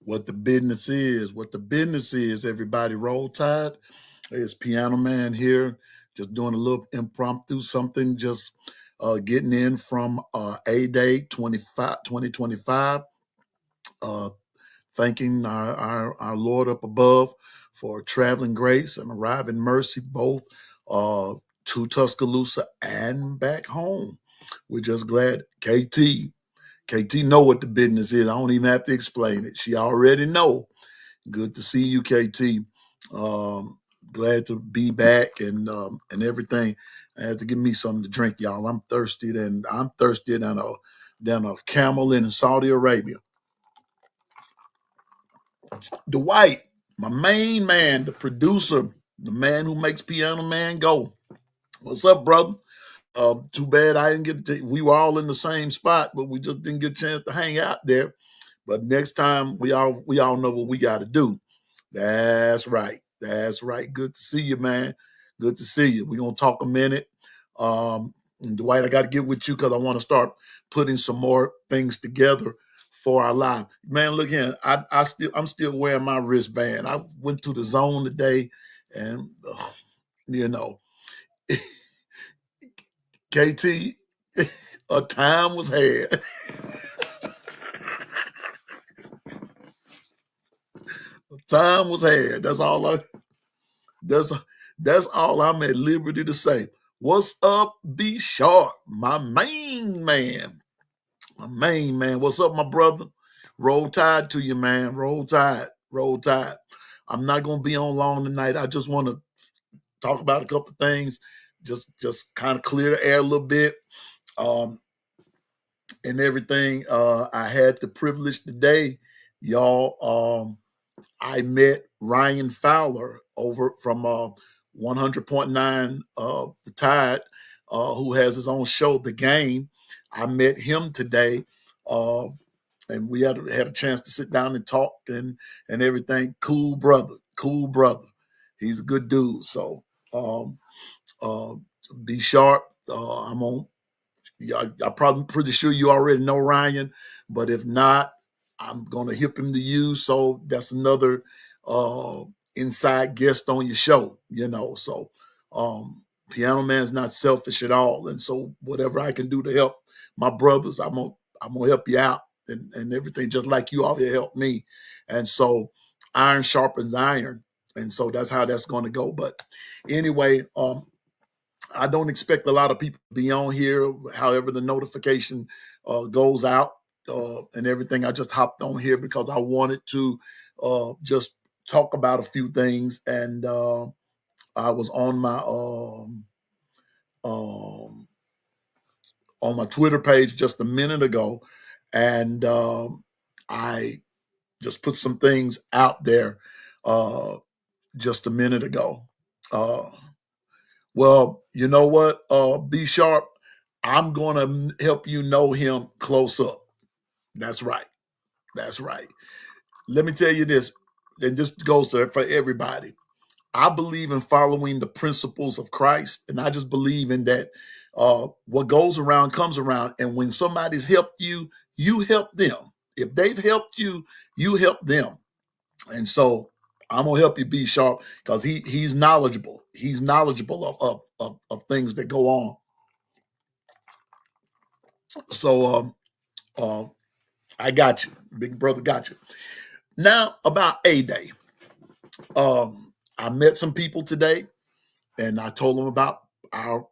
what the business is. What the business is, everybody. Roll Tide. It's Piano Man here, just doing a little impromptu something, just getting in from A-Day 2025. Uh, Thanking our Lord up above for traveling grace and arriving mercy, both to Tuscaloosa and back home. We're just glad KT know what the business is. I don't even have to explain it. She already know. Good to see you, KT. Um, Glad to be back and everything. I had to give me something to drink, y'all. I'm thirsty, and I'm thirsty than a camel in Saudi Arabia. Dwight, my main man, the producer, the man who makes Piano Man go. What's up, brother? Too bad I didn't get to, we were all in the same spot, but we just didn't get a chance to hang out there. But next time we all know what we got to do. That's right. That's right. Good to see you, man. Good to see you. We're gonna talk a minute. And Dwight, I got to get with you because I want to start putting some more things together for our live. Man, look here. I'm still wearing my wristband. I went to the zone today, and you know, KT, a time was had. Time was had. That's that's all I'm at liberty to say. What's up, B Sharp, my main man? My main man. What's up, my brother? Roll Tide to you, man. Roll Tide. Roll Tide. I'm not gonna be on long tonight. I just want to talk about a couple of things, just kind of clear the air a little bit, um, and everything. I had the privilege today, y'all. I met Ryan Fowler over from 100.9 The Tide, who has his own show, The Game. I met him today, uh, and we had a chance to sit down and talk and everything. Cool brother, cool brother. He's a good dude. So um, uh, be sharp. I'm on. I'm probably pretty sure you already know Ryan, but if not, I'm gonna hip him to you. So that's another uh, inside guest on your show, So Piano Man's not selfish at all, and so whatever I can do to help my brothers, I'm gonna help you out and everything, just like you already helped me. And so iron sharpens iron, and so that's how that's gonna go. But anyway, I don't expect a lot of people to be on here. However, the notification goes out and everything. I just hopped on here because I wanted to just talk about a few things. And I was um, on my Twitter page just a minute ago, and I just put some things out there uh, just a minute ago. Uh, Well, you know what, B Sharp, I'm gonna help you know him close up. That's right. That's right. Let me tell you this, and this goes for everybody. I believe in following the principles of Christ, and I just believe in that. What goes around comes around, and when somebody's helped you, you help them. If they've helped you, you help them. And so I'm gonna help you be sharp because he's knowledgeable. He's knowledgeable of things that go on. So uh, I got you, big brother, got you. Now about A-Day. I met some people today, and I told them about our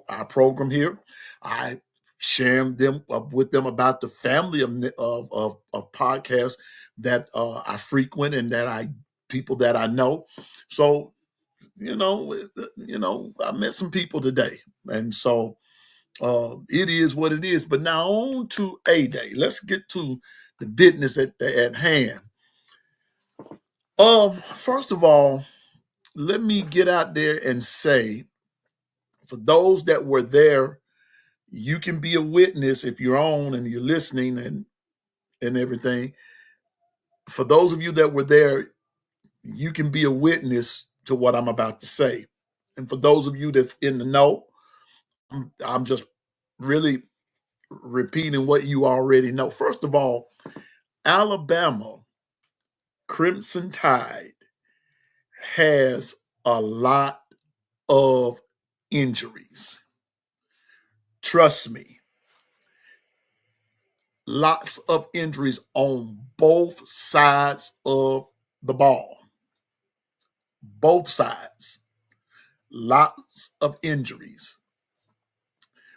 our program here. I shared them with them about the family of podcasts that I frequent and that I people that I know. So I met some people today, and so it is what it is. But now on to A-Day. Let's get to the business at hand. First of all, let me get out there and say, for those that were there, you can be a witness if you're on and you're listening and everything. For those of you that were there, you can be a witness to what I'm about to say. And for those of you that's in the know, I'm just really repeating what you already know. First of all, Alabama Crimson Tide has a lot of injuries. Trust me, lots of injuries on both sides of the ball. Both sides. Lots of injuries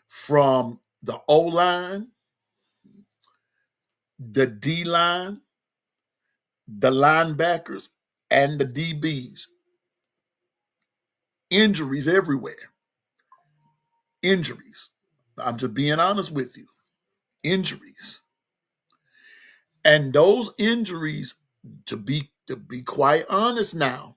from the O line, the D line, the linebackers, and the DBs. Injuries everywhere. Injuries. I'm just being honest with you. Injuries. And those injuries, to be quite honest now,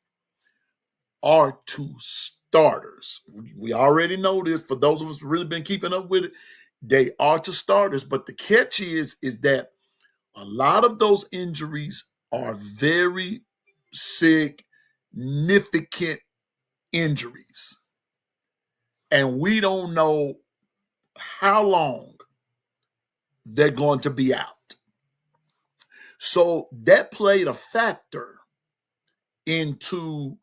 are to starters. We already know this. For those of us who really been keeping up with it, they are to starters. But the catch is that a lot of those injuries are very significant injuries. And we don't know how long they're going to be out. So that played a factor into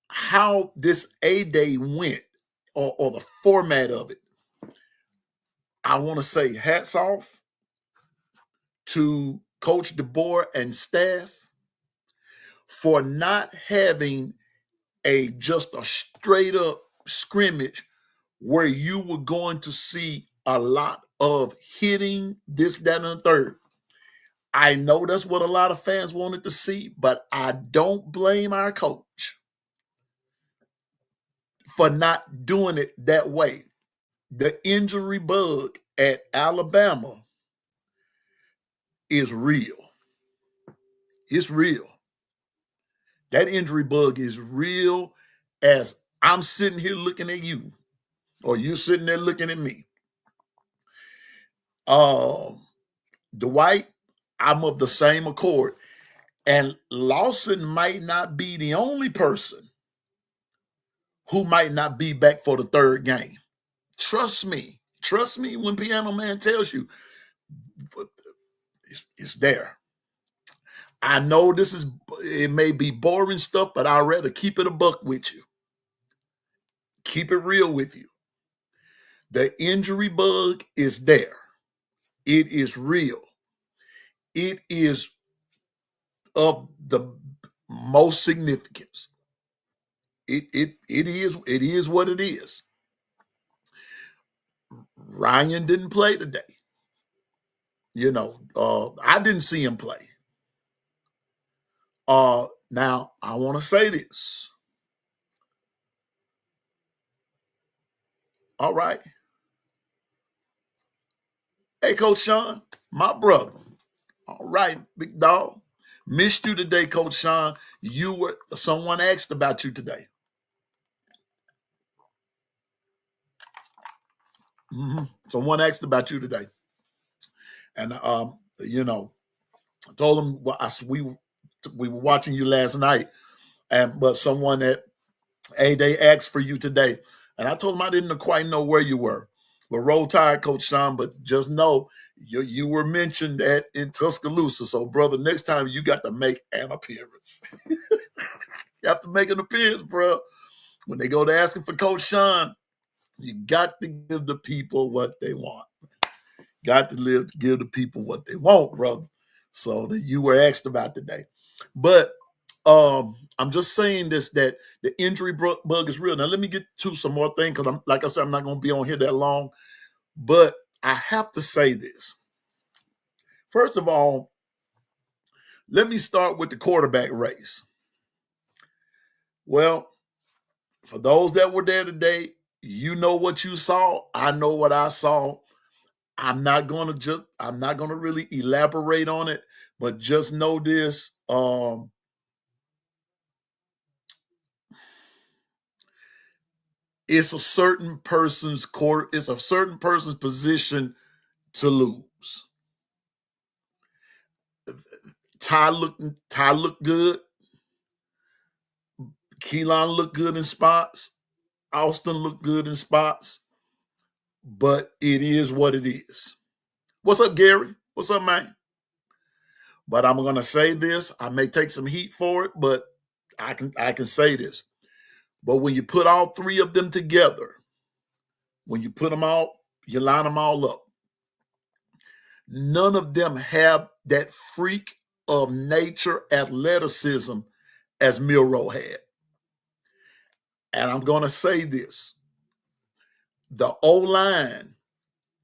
how this A-Day went, or the format of it. I want to say hats off to Coach DeBoer and staff for not having just a straight up scrimmage where you were going to see a lot of hitting, this, that, and the third. I know that's what a lot of fans wanted to see, but I don't blame our coach for not doing it that way. The injury bug at Alabama is real. It's real. That injury bug is real as I'm sitting here looking at you, or you sitting there looking at me. Dwight, I'm of the same accord. And Lawson might not be the only person who might not be back for the third game. Trust me. Trust me when Piano Man tells you it's there. I know it may be boring stuff, but I'd rather keep it a buck with you. Keep it real with you. The injury bug is there. It is real. It is of the most significance. It is what it is. Ryan didn't play today. I didn't see him play. Now I want to say this. All right. Hey, Coach Sean, my brother. All right, big dog. Missed you today, Coach Sean. Someone asked about you today. Someone asked about you today. And, I told them we were watching you last night, but someone they asked for you today. And I told them I didn't quite know where you were. But roll tide, Coach Sean, but just know you were mentioned in Tuscaloosa. So, brother, next time you got to make an appearance. You have to make an appearance, bro. When they go to asking for Coach Sean, you got to give the people what they want. Got to give the people what they want, brother. So that you were asked about today. But I'm just saying this, that the injury bug is real. Now, let me get to some more things because, like I said, I'm not going to be on here that long. But I have to say this. First of all, let me start with the quarterback race. Well, for those that were there today, you know what you saw. I know what I saw. I'm not going to really elaborate on it, but just know this. It's a certain person's position to lose. Ty looked good. Keelan looked good in spots. Austin looked good in spots. But it is what it is. What's up, Gary? What's up, man? But I'm going to say this. I may take some heat for it, but I can say this. But when you put all three of them together, when you put them all, you line them all up, none of them have that freak of nature athleticism as Milroe had. And I'm going to say this. The O-line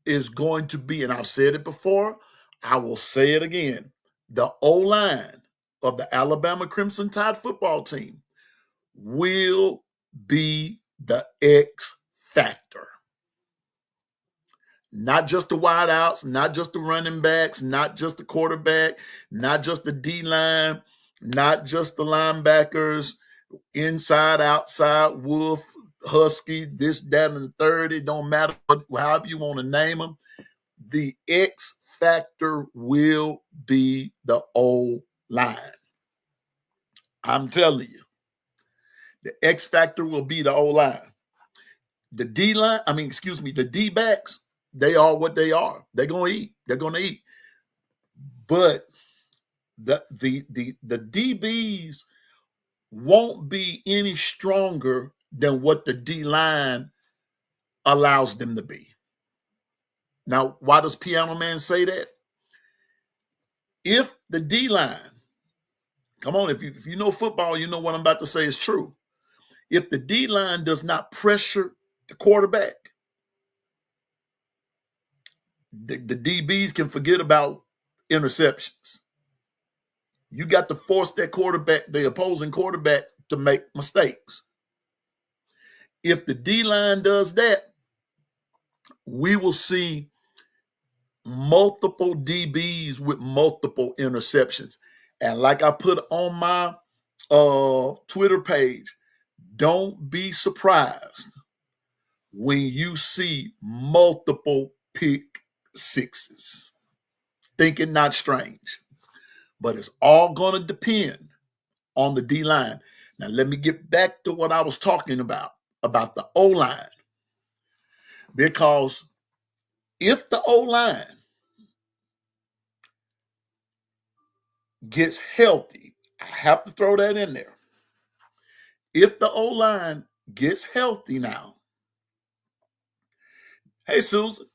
is going to be, and I've said it before, I will say it again. The O-line of the Alabama Crimson Tide football team will be the X factor. Not just the wideouts, not just the running backs, not just the quarterback, not just the D-line, not just the linebackers, inside, outside, Wolf, Husky, this, that, and the third. It don't matter however you want to name them. The X factor will be the O-line. I'm telling you. The X factor will be the O-line. The D-line, the D-backs, they are what they are. They're going to eat. They're going to eat. But the DBs won't be any stronger than what the D-line allows them to be. Now, why does Piano Man say that? If the D-line, come on, if you know football, you know what I'm about to say is true. If the D-line does not pressure the quarterback, the DBs can forget about interceptions. You got to force that quarterback, the opposing quarterback, to make mistakes. If the D-line does that, we will see multiple DBs with multiple interceptions. And like I put on my Twitter page, don't be surprised when you see multiple pick sixes. Think it not strange. But it's all going to depend on the D-line. Now, let me get back to what I was talking about the O-line. Because if the O-line gets healthy, I have to throw that in there. If the O-line gets healthy now, hey, Susan,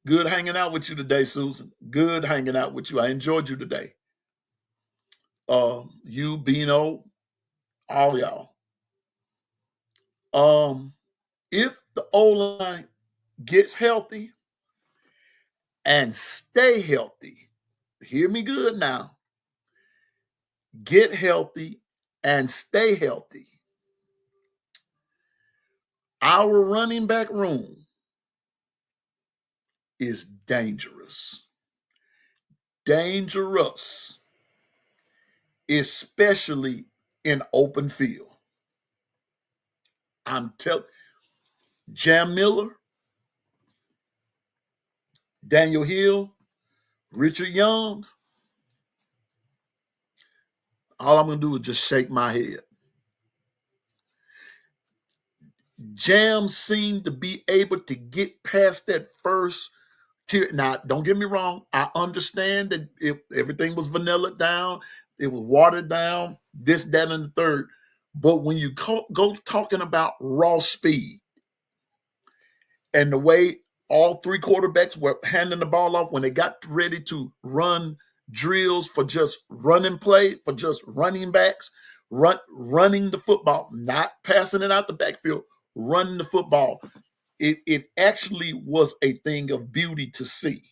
good hanging out with you today, Susan. Good hanging out with you. I enjoyed you today. You, Bino, all y'all. If the O-line gets healthy and stay healthy, hear me good now, get healthy and stay healthy, our running back room is dangerous. Dangerous, especially in open field. I'm telling Jam Miller, Daniel Hill, Richard Young, all I'm going to do is just shake my head. Jam seemed to be able to get past that first tier. Now, don't get me wrong. I understand that everything was vanilla down. It was watered down, this, that, and the third. But when you go talking about raw speed and the way all three quarterbacks were handing the ball off when they got ready to run drills for just running play, for just running backs, running the football, not passing it out the backfield, running the football. It actually was a thing of beauty to see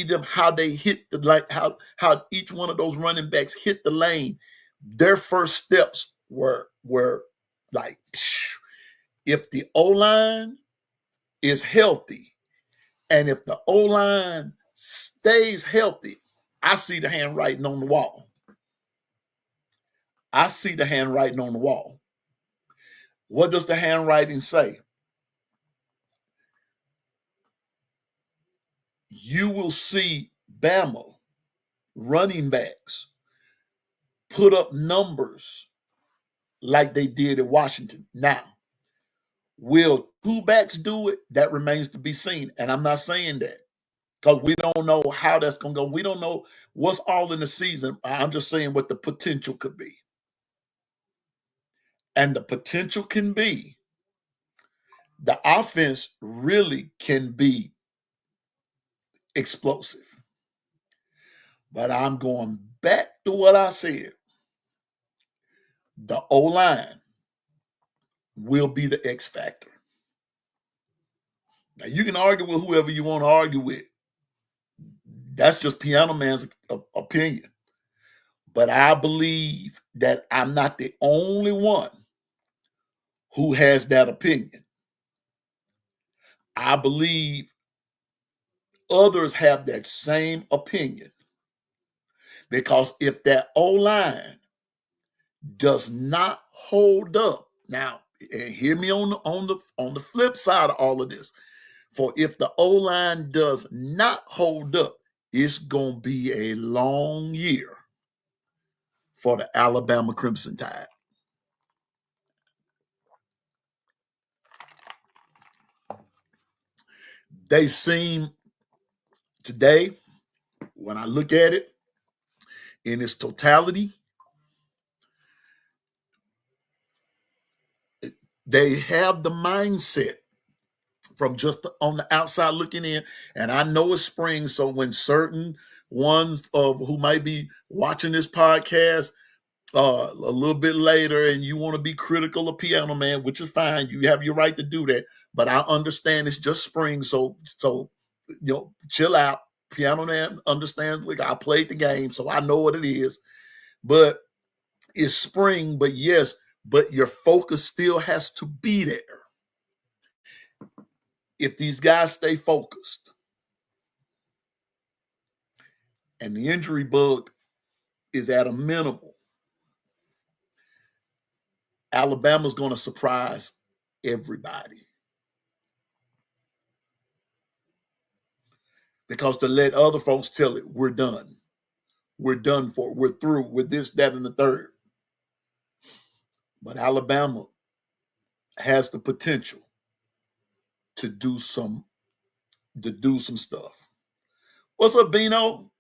them, how they hit the line, how each one of those running backs hit the lane. Their first steps were like, if the O-line is healthy and if the O-line stays healthy, I see the handwriting on the wall. I see the handwriting on the wall. What does the handwriting say? You will see Bama running backs put up numbers like they did at Washington. Now, will two backs do it? That remains to be seen. And I'm not saying that. because we don't know how that's going to go. We don't know what's all in the season. I'm just saying what the potential could be. And the potential can be the offense really can be explosive. But I'm going back to what I said. The O-line will be the X factor. Now, you can argue with whoever you want to argue with. That's just Piano Man's opinion. But I believe that I'm not the only one who has that opinion. I believe others have that same opinion. Because if that O-line does not hold up, now, and hear me on the flip side of all of this. For if the O-line does not hold up, it's going to be a long year for the Alabama Crimson Tide. They seem today, when I look at it in its totality, they have the mindset from just on the outside looking in. And I know it's spring, so when certain ones of who might be watching this podcast a little bit later and you want to be critical of Piano Man, which is fine, you have your right to do that. But I understand it's just spring, so chill out. Piano Man understands. Like, I played the game, so I know what it is. But it's spring. But yes, but your focus still has to be there. If these guys stay focused, and the injury bug is at a minimal, Alabama's going to surprise everybody. Because to let other folks tell it, we're done. We're done for. We're through with this, that, and the third. But Alabama has the potential to do some stuff. What's up, Bino?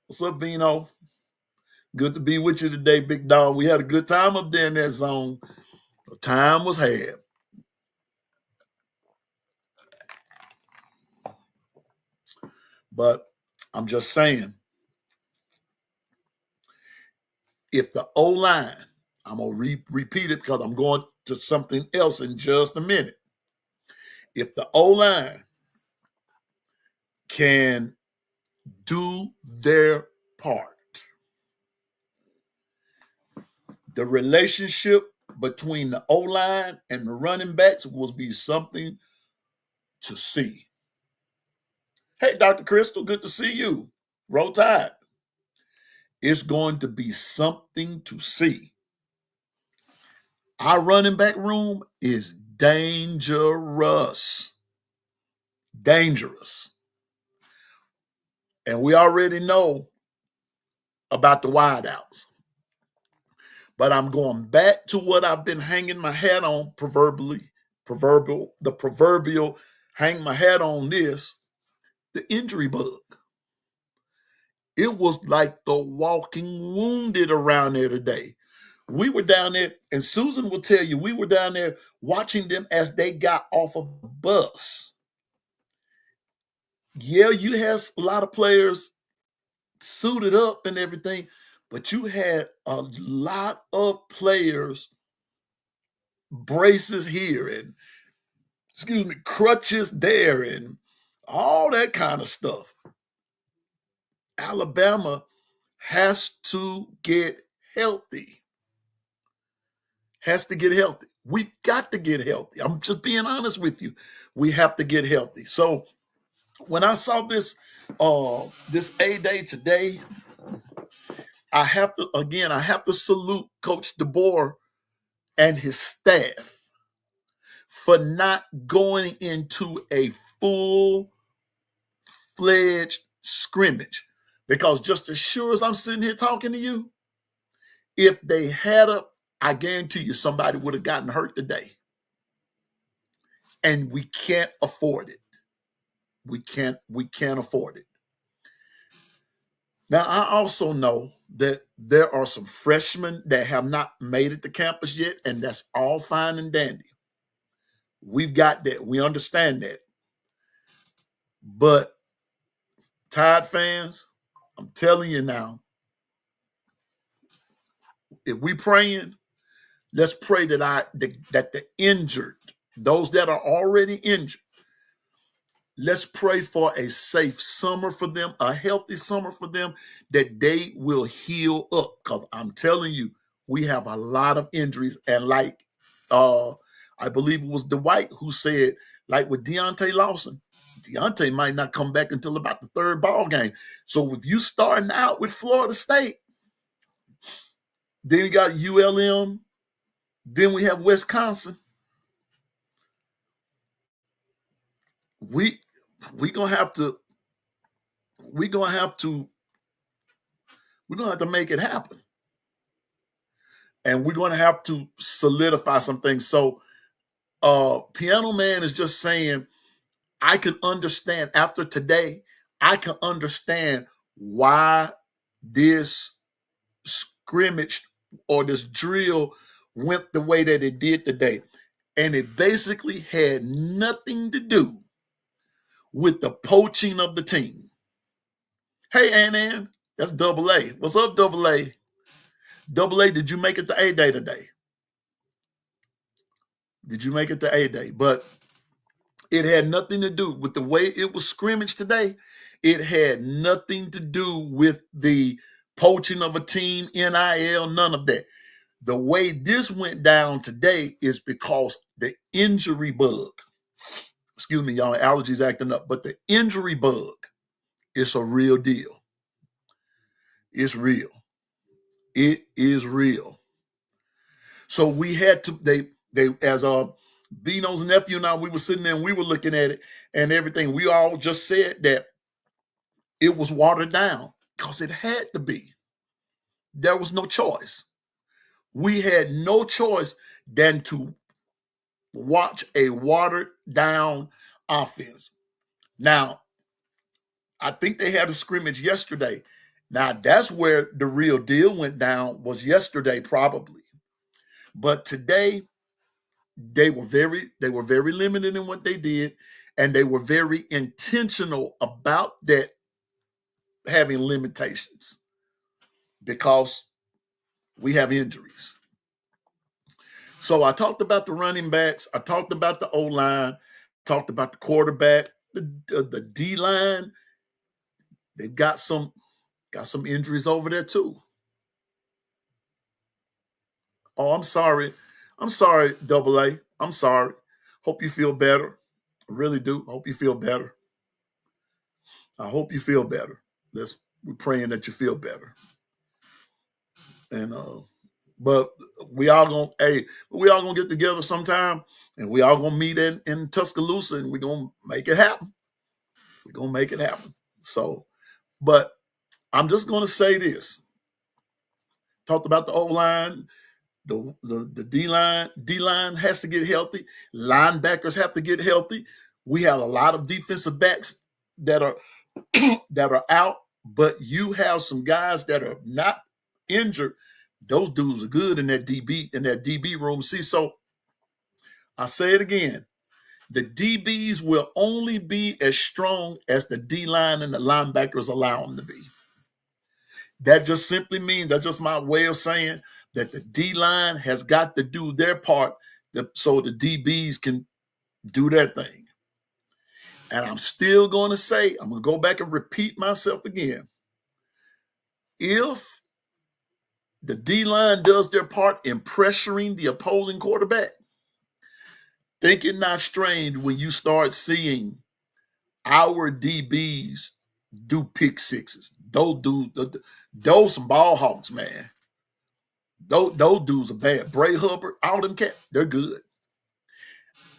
What's up, Bino? Good to be with you today, big dog. We had a good time up there in that zone. The time was had. But I'm just saying, if the O-line, I'm going to repeat it because I'm going to something else in just a minute. If the O-line can do their part, the relationship between the O-line and the running backs will be something to see. Hey, Dr. Crystal, good to see you. Roll Tide. It's going to be something to see. Our running back room is dangerous. Dangerous. And we already know about the wideouts. But I'm going back to what I've been hanging my hat on, the proverbial hang my hat on this, the injury bug. It was like the walking wounded around there today. We were down there, and Susan will tell you, we were down there watching them as they got off of the bus. Yeah, you had a lot of players suited up and everything, but you had a lot of players, braces here and, crutches there and all that kind of stuff. Alabama has to get healthy. Has to get healthy. We've got to get healthy. I'm just being honest with you. We have to get healthy. So when I saw this A-Day today, I have to salute Coach DeBoer and his staff for not going into a full-fledged scrimmage. Because just as sure as I'm sitting here talking to you, if they had I guarantee you somebody would have gotten hurt today. And we can't afford it. We can't afford it. Now, I also know that there are some freshmen that have not made it to campus yet, and that's all fine and dandy. We've got that. We understand that. But Tide fans, I'm telling you now, if we praying, let's pray that the injured, those that are already injured, let's pray for a safe summer for them, a healthy summer for them, that they will heal up. Because I'm telling you, we have a lot of injuries. And like I believe it was Dwight who said, like with Deontay Lawson, Deontay might not come back until about the third ball game. So if you starting out with Florida State, then you got ULM, then we have Wisconsin. We gonna have to make it happen. And we're gonna have to solidify some things. So Piano Man is just saying, I can understand after today, I can understand why this scrimmage or this drill went the way that it did today. And it basically had nothing to do with the poaching of the team. Hey, Ann, that's Double A. What's up, Double A? Double A, did you make it to A-Day today? Did you make it to A-Day? But it had nothing to do with the way it was scrimmaged today. It had nothing to do with the poaching of a team, NIL, none of that. The way this went down today is because the injury bug, excuse me, y'all, allergies acting up, but the injury bug is a real deal. It's real. It is real. So we had to, they as Bino's nephew and I, we were sitting there and we were looking at it and everything. We all just said that it was watered down because it had to be. There was no choice. We had no choice than to watch a watered down offense. Now, I think they had a scrimmage yesterday. Now, that's where the real deal went down, was yesterday probably. But today, they were very limited in what they did, and they were very intentional about that, having limitations, because we have injuries. So I talked about the running backs, I talked about the O-line, talked about the quarterback, the D-line. They've got some injuries over there too. Oh, I'm sorry, Double A. I'm sorry. Hope you feel better. I really do. Hope you feel better. I hope you feel better. We're praying that you feel better. And but we all gonna get together sometime, and we all gonna meet in Tuscaloosa, and we're gonna make it happen. We're gonna make it happen. So, but I'm just gonna say this. Talked about the O-line, the D-line. D-line has to get healthy. Linebackers have to get healthy. We have a lot of defensive backs that are out, but you have some guys that are not injured. Those dudes are good in that DB room. See, so I say it again. The DBs will only be as strong as the D-line and the linebackers allow them to be. That just simply means, that's just my way of saying that the D-line has got to do their part so the DBs can do their thing. And I'm still going to say, I'm going to go back and repeat myself again. If the D-line does their part in pressuring the opposing quarterback, think it not strange when you start seeing our DBs do pick sixes. Those dudes, those some ball hawks, man. Those dudes are bad. Bray Hubbard, all them cats, they're good.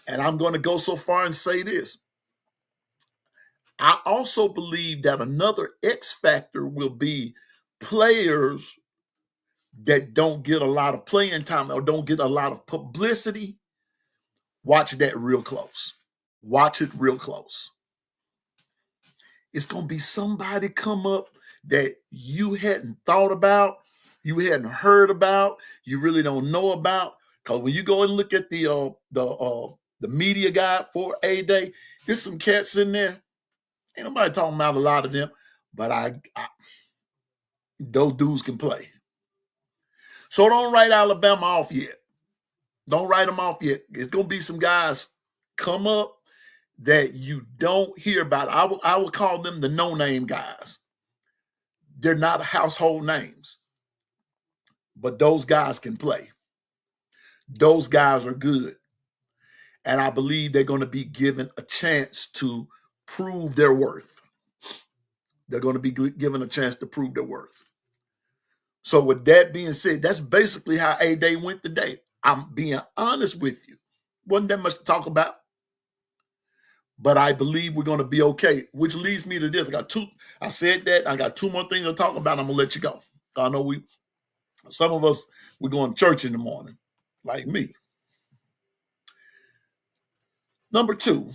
And I'm going to go so far and say this. I also believe that another X factor will be players that don't get a lot of playing time or don't get a lot of publicity. Watch that real close. Watch it real close. It's going to be somebody come up that you hadn't thought about, you hadn't heard about, you really don't know about. Because when you go and look at the media guide for A-Day, there's some cats in there. Ain't nobody talking about a lot of them, but those dudes can play. So don't write Alabama off yet. Don't write them off yet. It's going to be some guys come up that you don't hear about. I would call them the no-name guys. They're not household names, but those guys can play. Those guys are good. And I believe they're going to be given a chance to prove their worth. They're going to be given a chance to prove their worth. So with that being said, that's basically how A-Day went today. I'm being honest with you. Wasn't that much to talk about. But I believe we're going to be okay, which leads me to this. I said that. I got two more things to talk about. I'm going to let you go. I know some of us, we're going to church in the morning, like me. Number two,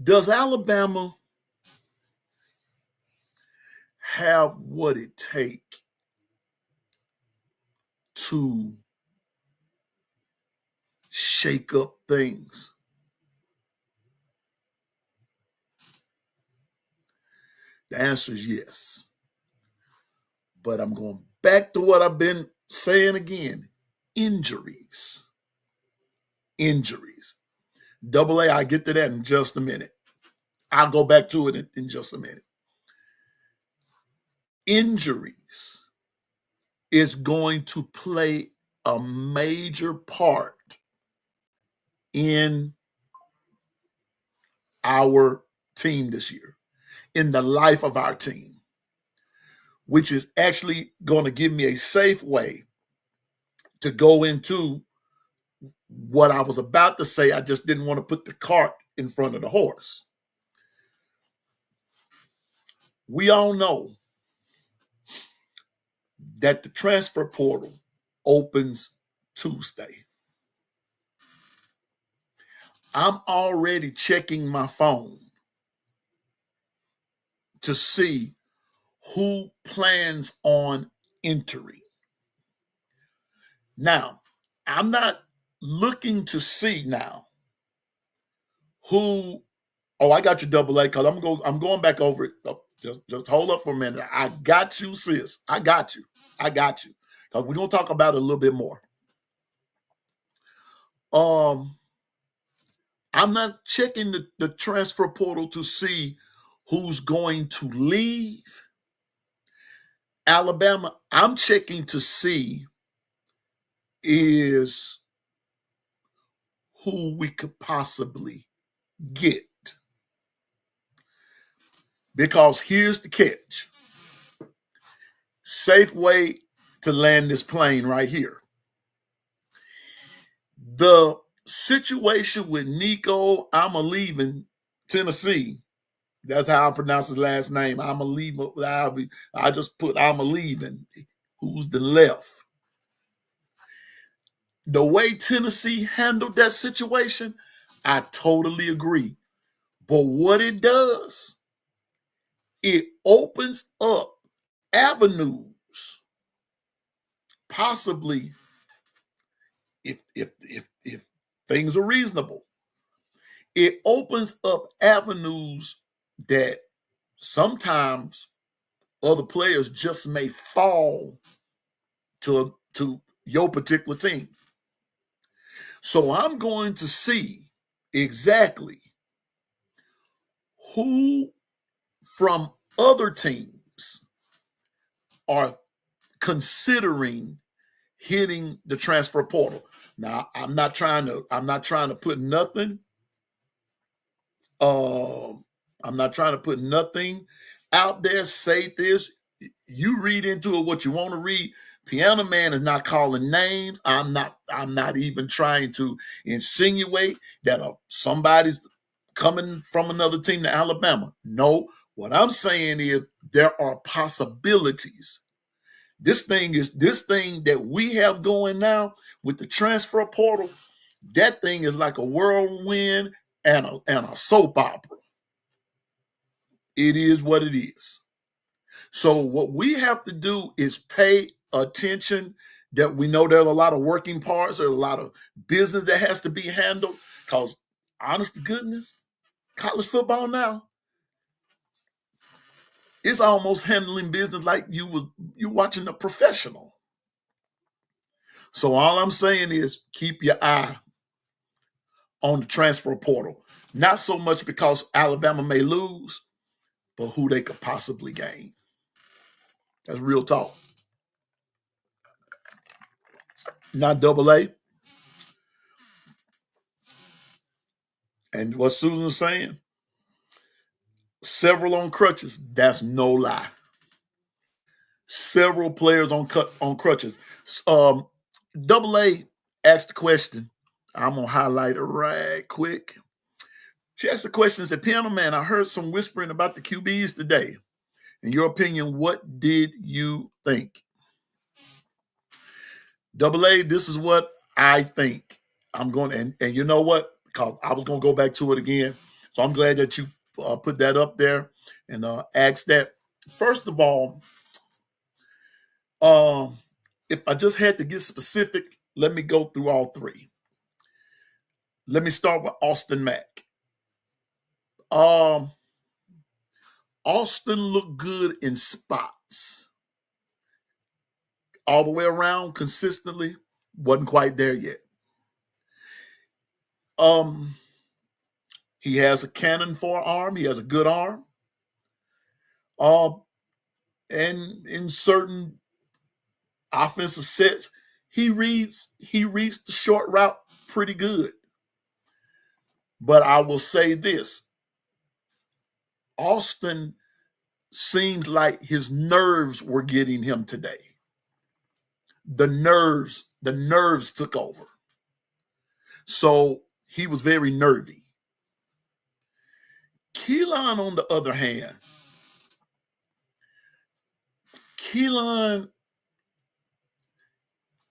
does Alabama have what it takes to shake up things? The answer is yes. But I'm going back to what I've been saying again. Injuries. Double A, I get to that in just a minute. I'll go back to it in just a minute. Injuries is going to play a major part in our team this year, in the life of our team, which is actually going to give me a safe way to go into what I was about to say. I just didn't want to put the cart in front of the horse. We all know that the transfer portal opens Tuesday. I'm already checking my phone to see who plans on entering. Now, I'm not looking to see now who. Oh, I got you, Double A, because I'm going back over it. Oh, just hold up for a minute. I got you, sis. I got you. Because we're gonna talk about it a little bit more. I'm not checking the transfer portal to see who's going to leave Alabama. I'm checking to see is who we could possibly get. Because here's the catch. Safe way to land this plane right here. The situation with Nico, I'm leaving Tennessee. That's how I pronounce his last name. I'm leaving. I just put I'm leaving. Who's the left? The way Tennessee handled that situation, I totally agree. But what it does, it opens up avenues, possibly, if things are reasonable, it opens up avenues that sometimes other players just may fall to your particular team. So I'm going to see exactly who from other teams are considering hitting the transfer portal. Now, I'm not trying to put nothing. I'm not trying to put nothing out there. Say this. You read into it what you want to read. Piano Man is not calling names. I'm not even trying to insinuate that somebody's coming from another team to Alabama. No, what I'm saying is there are possibilities This thing that we have going now with the transfer portal. That thing is like a whirlwind and a soap opera. It is what it is. So what we have to do is pay attention. That we know there's a lot of working parts, there's a lot of business that has to be handled. Because honest to goodness, college football now, it's almost handling business like you watching a professional. So all I'm saying is keep your eye on the transfer portal. Not so much because Alabama may lose, but who they could possibly gain. That's real talk. Not double A. And what Susan's saying, several on crutches, that's no lie. Several players on crutches. Double A asked the question. I'm going to highlight it right quick. She asked the question, said, Piano Man, I heard some whispering about the QBs today. In your opinion, what did you think? Double A, this is what I think. I'm going, and you know what? Because I was going to go back to it again. So I'm glad that you put that up there and asked that. First of all, if I just had to get specific, let me go through all three. Let me start with Austin Mack. Austin looked good in spots. All the way around, consistently, wasn't quite there yet. He has a cannon for an arm. He has a good arm. And in certain offensive sets, he reads the short route pretty good. But I will say this. Austin seems like his nerves were getting him today. The nerves took over. So he was very nervy. Keelan, on the other hand,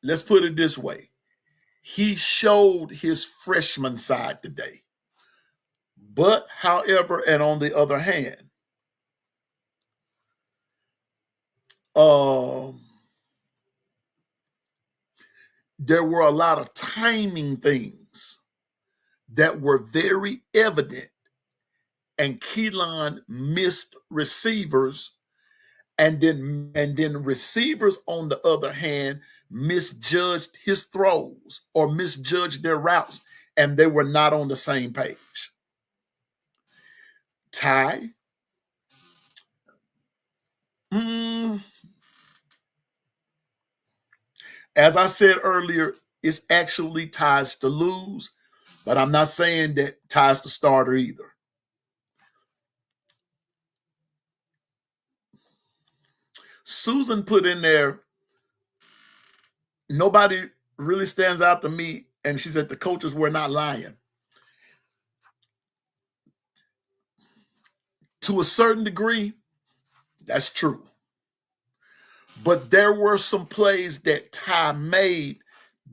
let's put it this way. He showed his freshman side today. But, however, and on the other hand, there were a lot of timing things that were very evident, and Keelan missed receivers, and then receivers, on the other hand, misjudged his throws or misjudged their routes, and they were not on the same page. Ty, as I said earlier, it's actually Ty's to lose, but I'm not saying that Ty's the starter either. Susan put in there, nobody really stands out to me, and she said the coaches were not lying. To a certain degree, that's true. But there were some plays that Ty made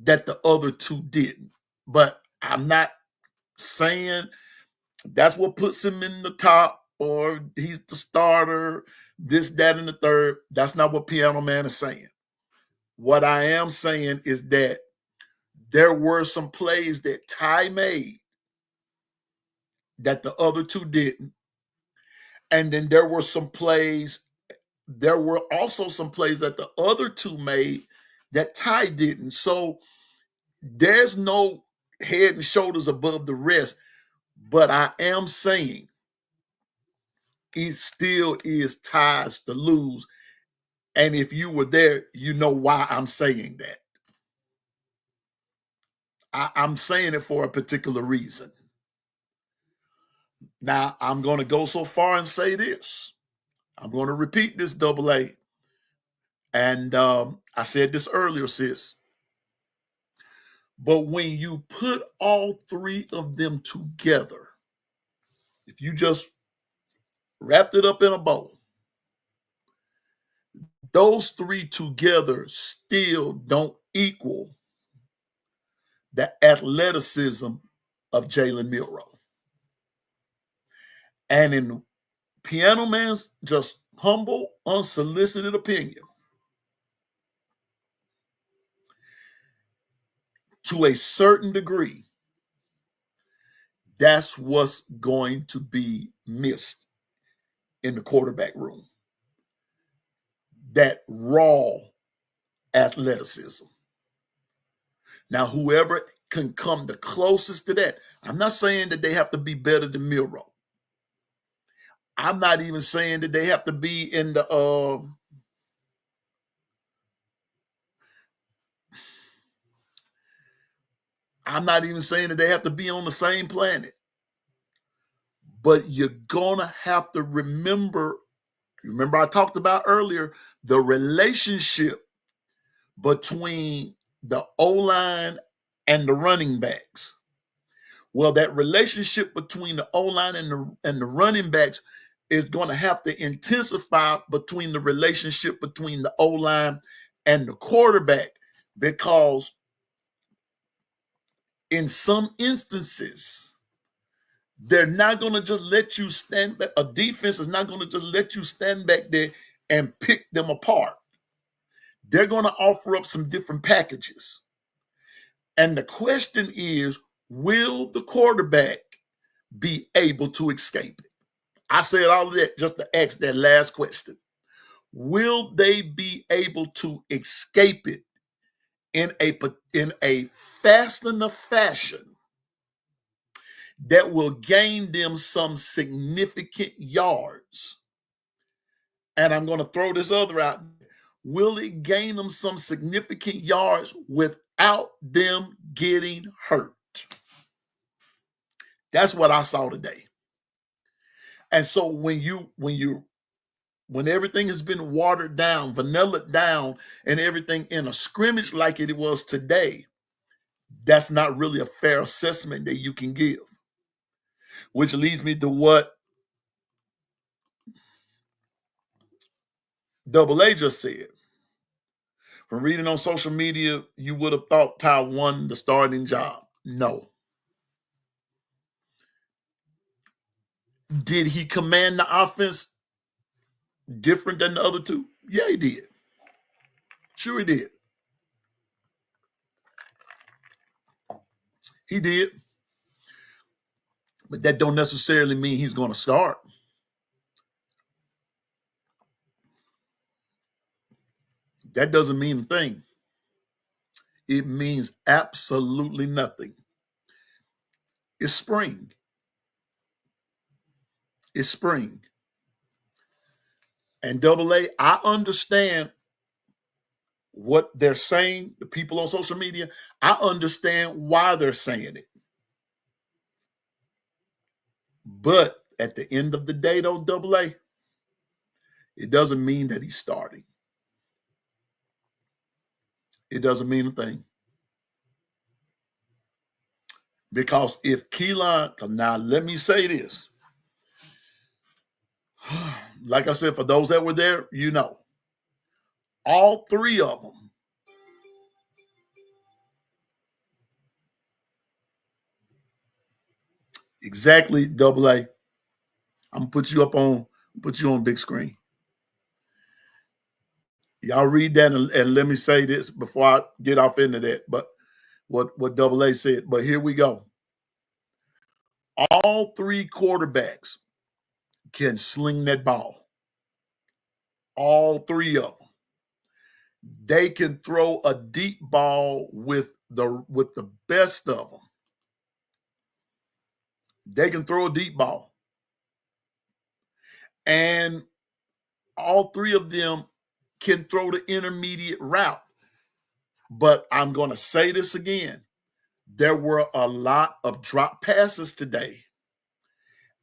that the other two didn't. But I'm not saying that's what puts him in the top or he's the starter, this, that, and the third. That's not what Piano Man is saying. What I am saying is that there were some plays that Ty made that the other two didn't. And then there were also some plays that the other two made that Ty didn't. So there's no head and shoulders above the rest. But I am saying it still is Ty's to lose. And if you were there, you know why I'm saying that. I'm saying it for a particular reason. Now, I'm going to go so far and say this. I'm going to repeat this, Double A. And I said this earlier, sis. But when you put all three of them together, if you just wrapped it up in a bowl, those three together still don't equal the athleticism of Jalen Milroe. And in Piano Man's just humble, unsolicited opinion, to a certain degree, that's what's going to be missed in the quarterback room. That raw athleticism. Now, whoever can come the closest to that, I'm not saying that they have to be better than Milroe. I'm not even saying that they have to be in the I'm not even saying that they have to be on the same planet. But you're gonna have to remember I talked about earlier the relationship between the O-line and the running backs. Well, that relationship between the O-line and the running backs is going to have to intensify between the relationship between the O-line and the quarterback, because in some instances, they're not going to just let you stand back. A defense is not going to just let you stand back there and pick them apart. They're going to offer up some different packages. And the question is, will the quarterback be able to escape it? I said all of that just to ask that last question. Will they be able to escape it in a fast enough fashion that will gain them some significant yards? And I'm going to throw this other out. Will it gain them some significant yards without them getting hurt? That's what I saw today. And so when everything has been watered down, vanillaed down, and everything in a scrimmage like it was today, that's not really a fair assessment that you can give. Which leads me to what Double A just said. From reading on social media, you would have thought Ty won the starting job. No. Did he command the offense different than the other two? Yeah, he did. Sure he did. He did. But that don't necessarily mean he's going to start. That doesn't mean a thing. It means absolutely nothing. It's spring. It's spring. And Double A, I understand what they're saying, the people on social media. I understand why they're saying it. But at the end of the day, though, Double A, it doesn't mean that he's starting. It doesn't mean a thing. Because if Keelan, now let me say this. Like I said, for those that were there, you know, all three of them exactly, Double A. I'm gonna put you on big screen. Y'all read that and let me say this before I get off into that. But what Double A said. But here we go. All three quarterbacks can sling that ball. All three of them. They can throw a deep ball with the best of them. They can throw a deep ball. And all three of them can throw the intermediate route. But I'm going to say this again. There were a lot of drop passes today.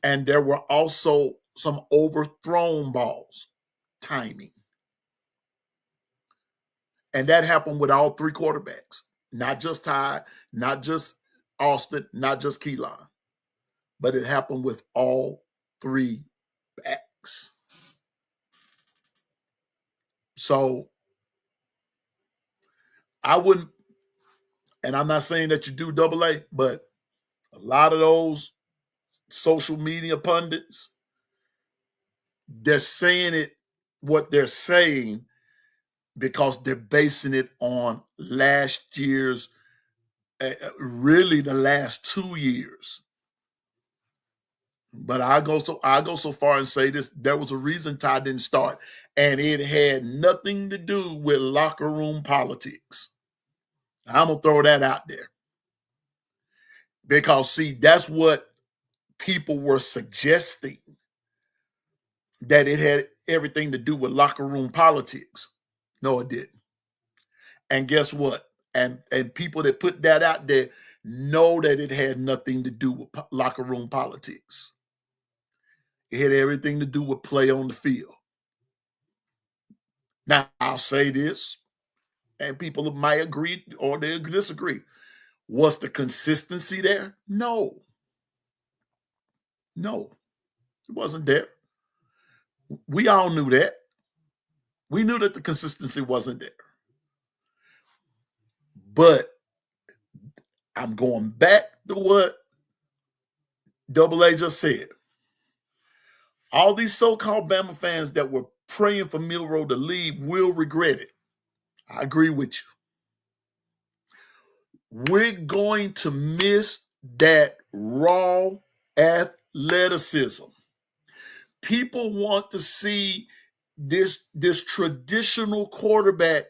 And there were also some overthrown balls, timing. And that happened with all three quarterbacks, not just Ty, not just Austin, not just Keelan, but it happened with all three backs. So I wouldn't, and I'm not saying that you do double A, but a lot of those social media pundits, they're saying it what they're saying because they're basing it on last year's, really the last 2 years. But I go so far and say this: there was a reason Ty didn't start, and it had nothing to do with locker room politics. I'm gonna throw that out there because see, that's what people were suggesting, that it had everything to do with locker room politics. No, it didn't. And guess what? And people that put that out there know that it had nothing to do with locker room politics. It had everything to do with play on the field. Now, I'll say this, and people might agree or they disagree. Was the consistency there? No. No, it wasn't there. We all knew that. We knew that the consistency wasn't there. But I'm going back to what Double A just said. All these so-called Bama fans that were praying for Milroe to leave will regret it. I agree with you. We're going to miss that raw athleticism. People want to see this traditional quarterback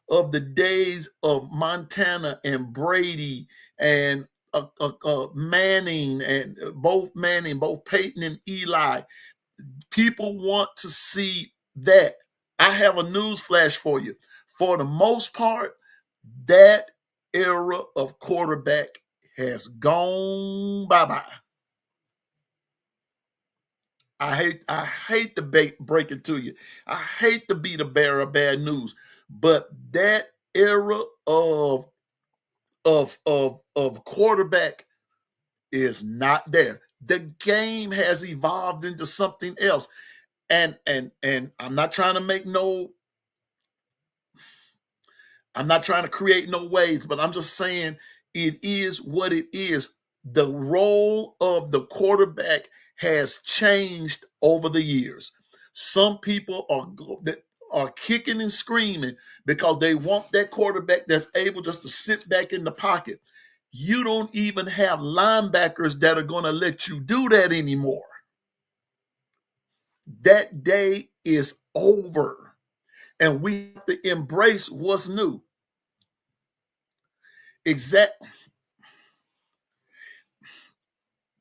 of the days of Montana and Brady and Manning, and both Peyton and Eli. People want to see that. I have a news flash for you. For the most part, that era of quarterback has gone bye-bye. I hate to break it to you. I hate to be the bearer of bad news, but that era of quarterback is not there. The game has evolved into something else. And I'm not trying to create no waves, but I'm just saying it is what it is. The role of the quarterback has changed over the years. Some people are kicking and screaming because they want that quarterback that's able just to sit back in the pocket. You don't even have linebackers that are going to let you do that anymore. That day is over, and we have to embrace what's new.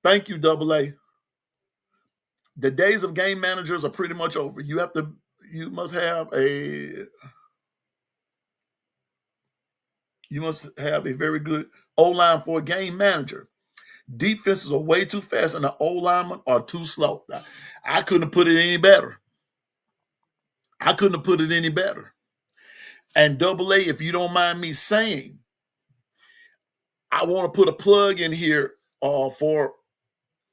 Thank you, Double A. The days of game managers are pretty much over. You must have a very good O-line for a game manager. Defenses are way too fast, and the O-linemen are too slow. I couldn't have put it any better. And Double A, if you don't mind me saying, I want to put a plug in here for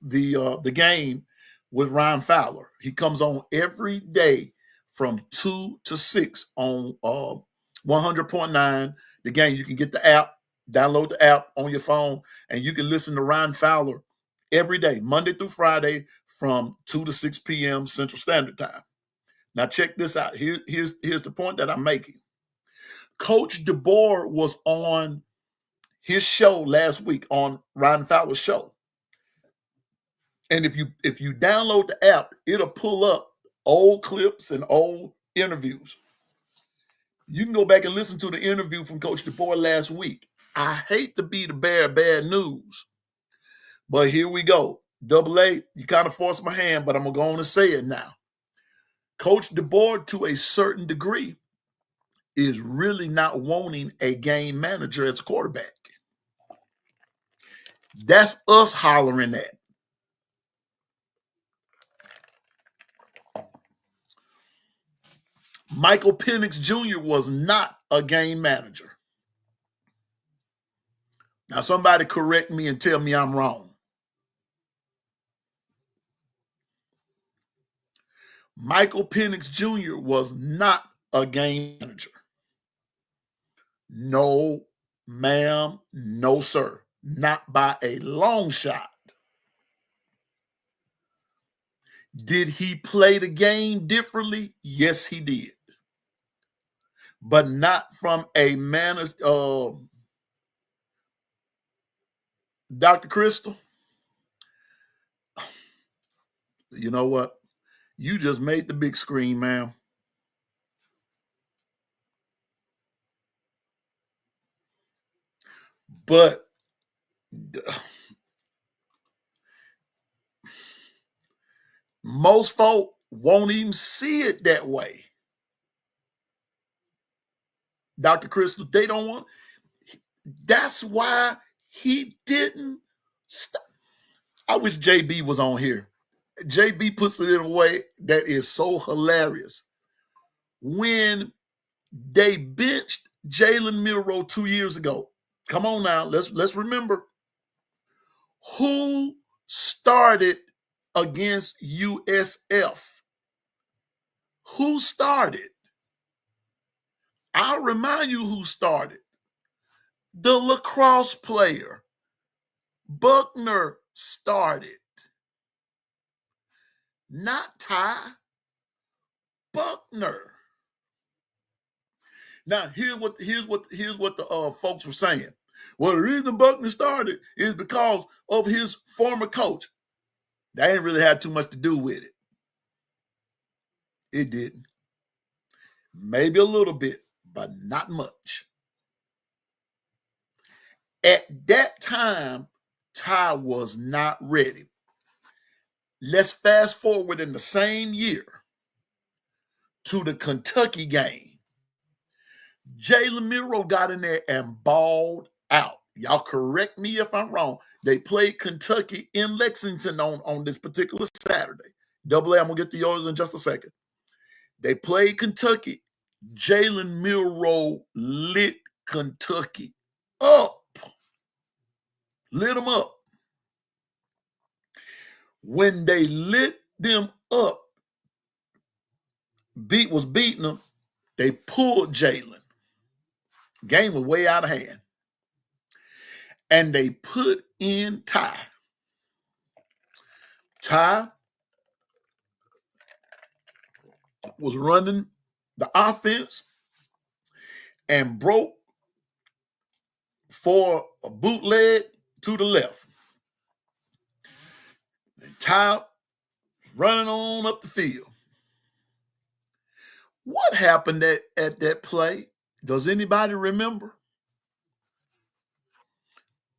the game with Ryan Fowler. He comes on every day from 2 to 6 on 100.9. The game, you can get the app, download the app on your phone, and you can listen to Ryan Fowler every day, Monday through Friday, from 2 to 6 p.m. Central Standard Time. Now, check this out. Here's the point that I'm making. Coach DeBoer was on his show last week, on Ryan Fowler's show. And if you download the app, it'll pull up old clips and old interviews. You can go back and listen to the interview from Coach DeBoer last week. I hate to be the bearer of bad news, but here we go. Double A, you kind of forced my hand, but I'm going to go on and say it now. Coach DeBoer, to a certain degree, is really not wanting a game manager as a quarterback. That's us hollering that. Michael Penix Jr. was not a game manager. Now, somebody correct me and tell me I'm wrong. Michael Penix Jr. was not a game manager. No, ma'am, no, sir. Not by a long shot. Did he play the game differently? Yes, he did. But not from a man. Dr. Crystal, you know what? You just made the big screen, ma'am. But most folk won't even see it that way. Dr. Crystal, they don't want. That's why he didn't stop. I wish JB was on here. JB puts it in a way that is so hilarious. When they benched Jalen Milroe 2 years ago, come on now, let's remember who started against USF. Who started? I'll remind you who started. The lacrosse player, Buckner, started. Not Ty, Buckner. Now here's what the folks were saying. Well, the reason Buckner started is because of his former coach. That ain't really had too much to do with it. It didn't. Maybe a little bit, but not much. At that time, Ty was not ready. Let's fast forward in the same year to the Kentucky game. Jalen Milroe got in there and balled out. Y'all correct me if I'm wrong. They played Kentucky in Lexington on this particular Saturday. Double A, I'm going to get to yours in just a second. They played Kentucky. Jalen Milroe lit Kentucky up. Lit them up. When they lit them up, was beating them, they pulled Jalen. Game was way out of hand. And they put in Ty. Ty was running the offense and broke for a bootleg to the left. And Ty running on up the field. What happened at that play? Does anybody remember?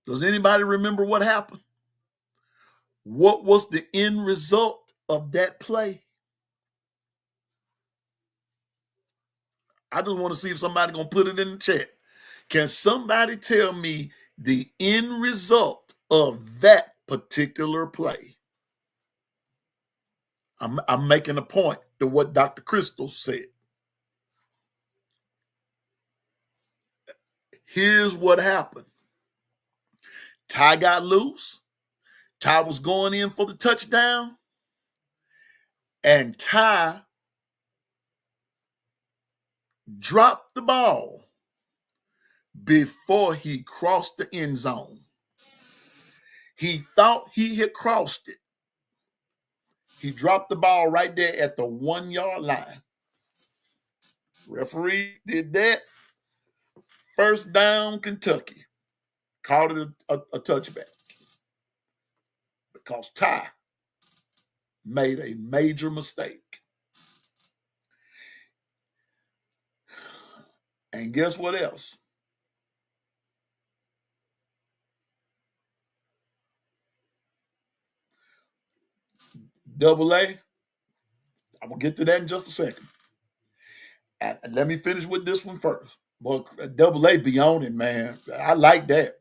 Does anybody remember what happened? What was the end result of that play? I just want to see if somebody gonna put it in the chat. Can somebody tell me the end result of that particular play? I'm making a point to what Dr. Crystal said. Here's what happened. Ty got loose. Ty was going in for the touchdown. And Ty dropped the ball before he crossed the end zone. He thought he had crossed it. He dropped the ball right there at the 1 yard line. Referee did that. First down, Kentucky. Called it a touchback. Because Ty made a major mistake. And guess what else? Double A. I'm going to get to that in just a second. And let me finish with this one first. Well, Double A be on it, man. I like that.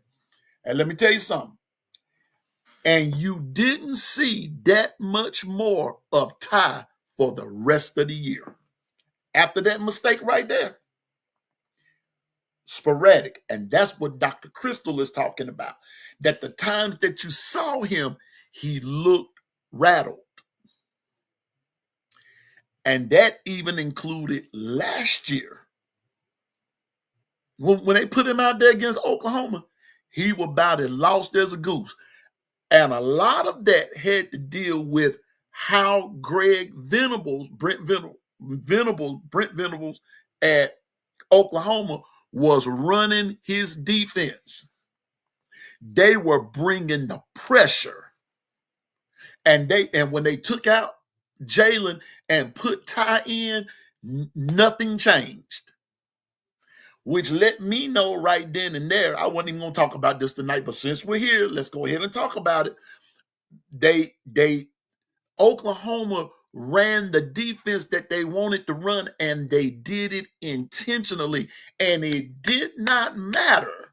And let me tell you something. And you didn't see that much more of Ty for the rest of the year. After that mistake right there, sporadic. And that's what Dr. Crystal is talking about. That the times that you saw him, he looked rattled. And that even included last year. When they put him out there against Oklahoma, he was about as lost as a goose. And a lot of that had to deal with how Brent Venables at Oklahoma was running his defense. They were bringing the pressure. And when they took out Jalen and put Ty in, nothing changed. Which let me know right then and there, I wasn't even going to talk about this tonight, but since we're here, let's go ahead and talk about it. Oklahoma ran the defense that they wanted to run, and they did it intentionally. And it did not matter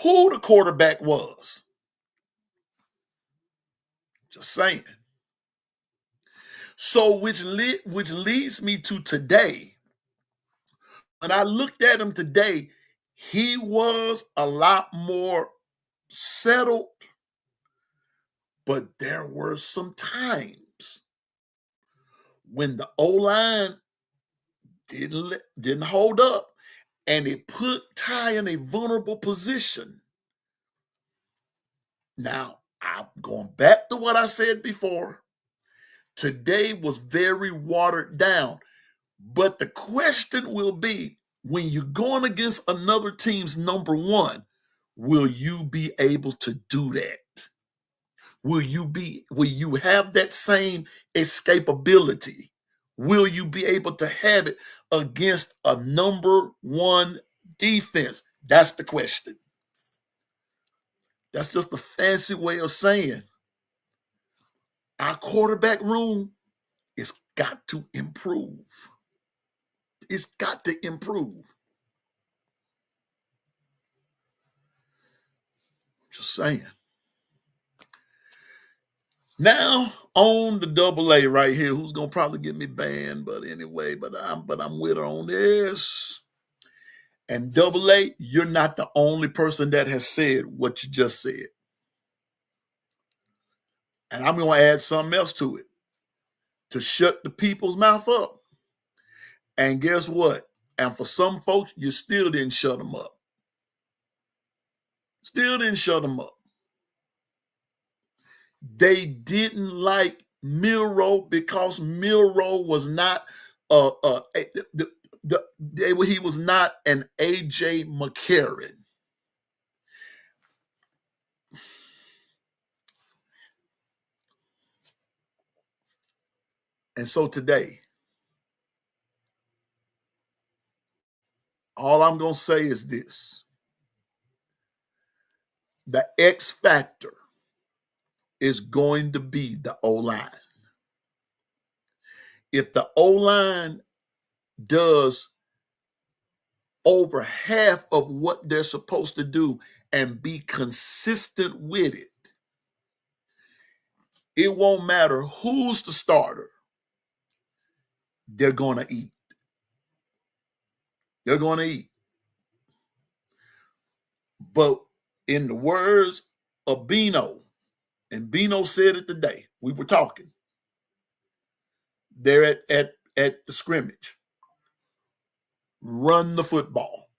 who the quarterback was. Just saying. So which leads me to today. When I looked at him today, he was a lot more settled, but there were some times when the O-line didn't hold up, and it put Ty in a vulnerable position. Now, I'm going back to what I said before. Today was very watered down, but the question will be, when you're going against another team's number one, will you be able to do that? Will you have that same escapability? Will you be able to have it against a number one defense? That's the question. That's just a fancy way of saying our quarterback room has got to improve. It's got to improve. Just saying. Now on the AA right here, who's gonna probably get me banned, but anyway, but I'm with her on this. And AA, you're not the only person that has said what you just said. And I'm gonna add something else to it to shut the people's mouth up. And guess what? And for some folks, you still didn't shut them up. Still didn't shut them up. They didn't like Milroe because Milroe was not he was not an AJ McCarron. And so today, all I'm going to say is this. The X factor is going to be the O-line. If the O-line does over half of what they're supposed to do and be consistent with it, it won't matter who's the starter. They're going to eat. They're going to eat. But in the words of Bino, and Bino said it today, we were talking, they're at the scrimmage. Run the football.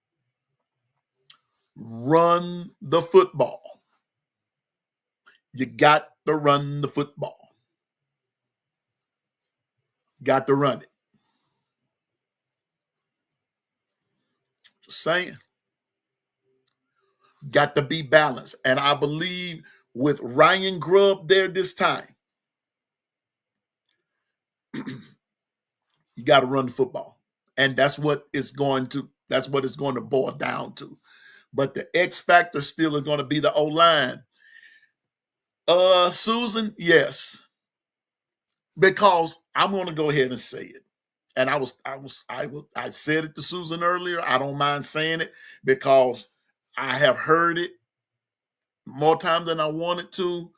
Run the football. You got to run the football. Got to run it. Just saying. Got to be balanced. And I believe with Ryan Grubb there this time, you got to run the football. And that's what it's going to boil down to. But the X factor still is going to be the O-line. Susan, yes. Because I'm going to go ahead and say it. And I said it to Susan earlier. I don't mind saying it because I have heard it more times than I wanted to.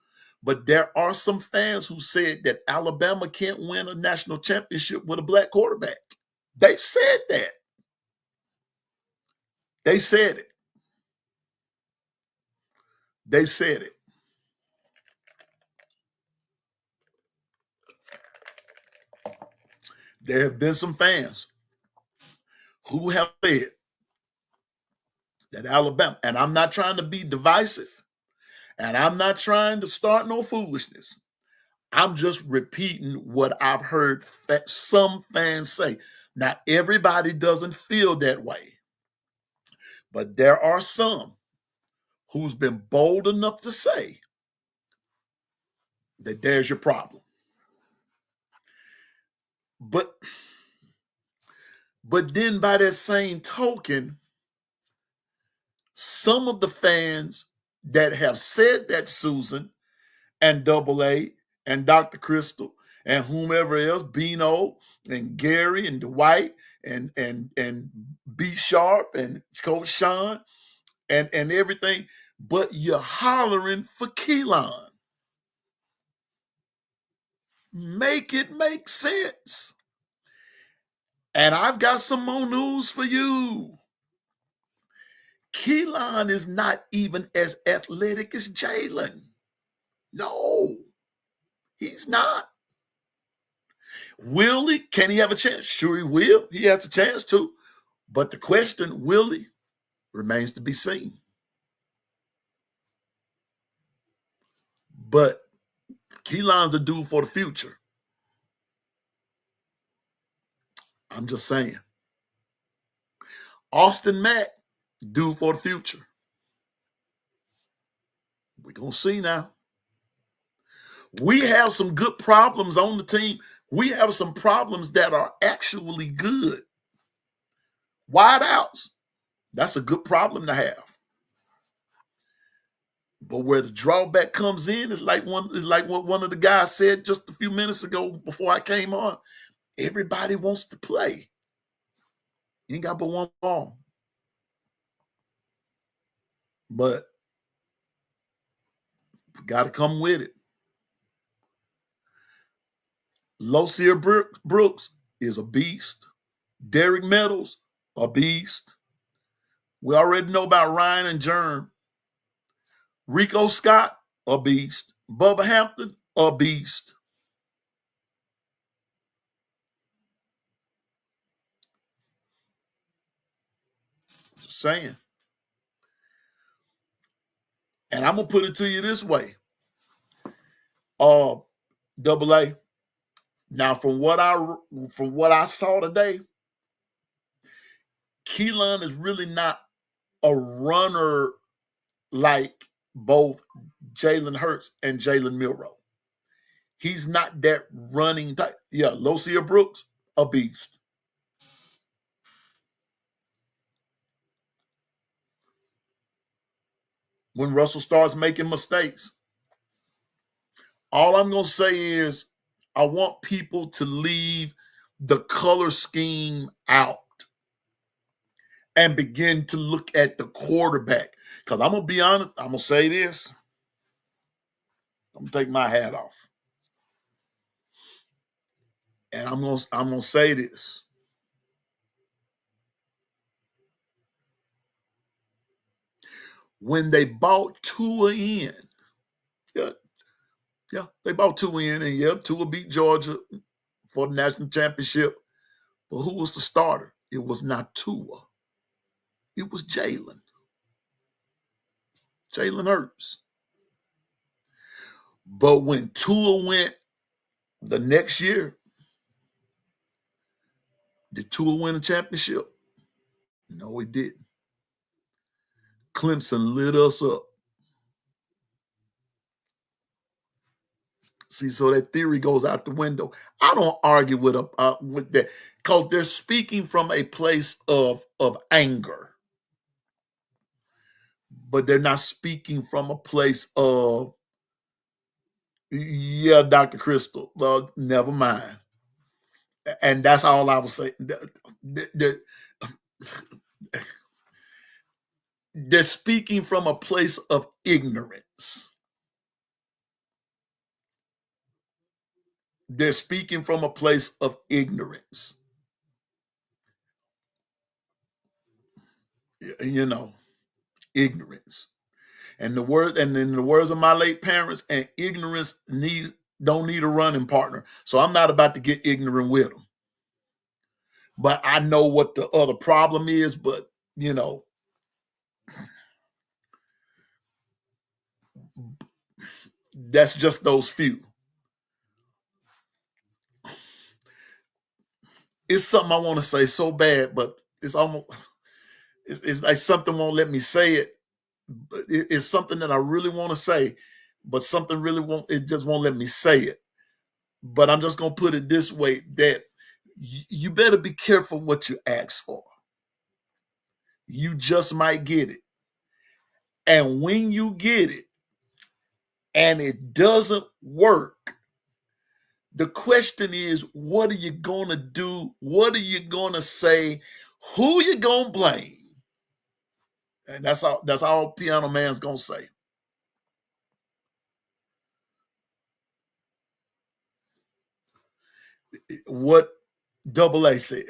But there are some fans who said that Alabama can't win a national championship with a black quarterback. They've said that. They said it. They said it. there have been some fans who have said that Alabama, and I'm not trying to be divisive, and I'm not trying to start no foolishness. I'm just repeating what I've heard that some fans say. Now, everybody doesn't feel that way, but there are some who's been bold enough to say that there's your problem. But then by that same token, some of the fans that have said that, Susan and Double A and Dr. Crystal and whomever else, Bino and Gary and Dwight and B Sharp and Coach Sean and everything, but you're hollering for Keelan. Make it make sense. And I've got some more news for you. Keelan is not even as athletic as Jalen. No, he's not. Will he? Can he have a chance? Sure he will. He has a chance to. But the question, will he, remains to be seen. But Keelan's the dude for the future. I'm just saying. Austin Mack, dude for the future. We're going to see now. We have some good problems on the team. We have some problems that are actually good. Wide outs. That's a good problem to have. But where the drawback comes in is like what one of the guys said just a few minutes ago before I came on. Everybody wants to play. You ain't got but one ball. But we got to come with it. Losier Brooks is a beast. Derek Meadows, a beast. We already know about Ryan and Germ. Rico Scott, a beast. Bubba Hampton, a beast. Just saying. And I'm gonna put it to you this way. Double A. Now, from what I saw today, Keelan is really not a runner like both Jalen Hurts and Jalen Milroe. He's not that running type. Yeah, Losier Brooks, a beast. When Russell starts making mistakes, all I'm going to say is I want people to leave the color scheme out and begin to look at the quarterback. Because I'm going to be honest, I'm going to say this. I'm going to take my hat off. And I'm going to say this. When they bought Tua in, yeah, they bought Tua in, and yeah, Tua beat Georgia for the national championship. But who was the starter? It was not Tua. It was Jalen Hurts. But when Tua went the next year, did Tua win a championship? No, he didn't. Clemson lit us up. See, so that theory goes out the window. I don't argue with that because they're speaking from a place of anger, but they're not speaking from a place of, yeah, Dr. Crystal, never mind. And that's all I was saying. They're speaking from a place of ignorance. They're speaking from a place of ignorance. You know, ignorance. And in the words of my late parents, and ignorance don't need a running partner. So I'm not about to get ignorant with them. but I know what the other problem is. But that's just those few. It's something I want to say so bad, but it's like something won't let me say it. But it's something that I really want to say, but something really won't. It just won't let me say it. But I'm just gonna put it this way: that you better be careful what you ask for. You just might get it, and when you get it, and it doesn't work, the question is, what are you gonna do? What are you gonna say? Who you gonna blame? And that's all Piano Man's gonna say. What Double A said.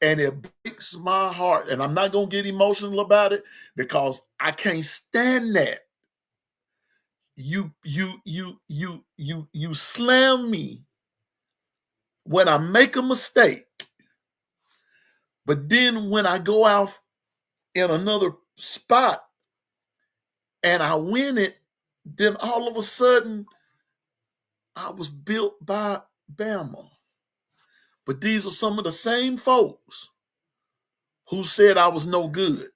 And it breaks my heart. And I'm not gonna get emotional about it because I can't stand that. You slam me when I make a mistake, but then when I go out in another spot and I win it, then all of a sudden I was built by Bama. But these are some of the same folks who said I was no good.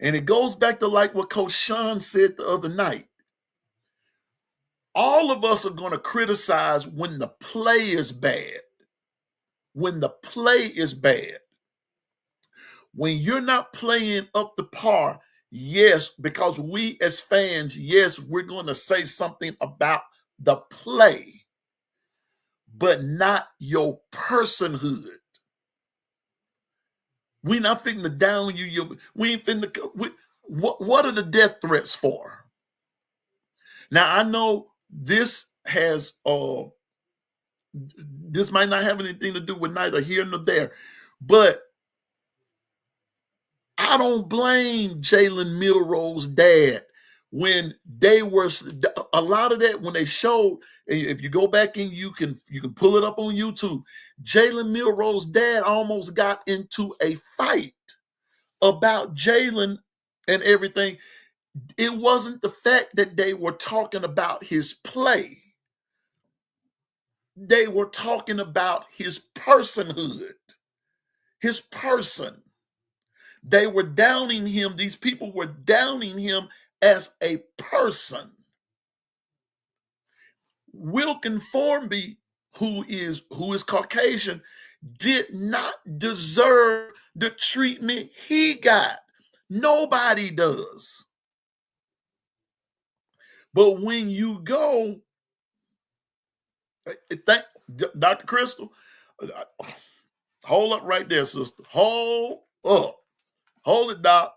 And it goes back to like what Coach Sean said the other night. All of us are going to criticize when the play is bad. When the play is bad. When you're not playing up the par, yes, because we as fans, yes, we're going to say something about the play, but not your personhood. We not finna to down you. We ain't finna. What are the death threats for? Now I know this has this might not have anything to do with neither here nor there, but I don't blame Jalen Milroe's dad when they were a lot of that when they showed. If you go back and you can pull it up on YouTube. Jalen Milroe's dad almost got into a fight about Jalen and everything. It wasn't the fact that they were talking about his play. They were talking about his personhood, his person. They were downing him. These people were downing him as a person. Wilkin Formby, who is Caucasian, did not deserve the treatment he got. Nobody does. But when you go, thank Dr. Crystal, hold up right there, sister. Hold up. Hold it, Doc.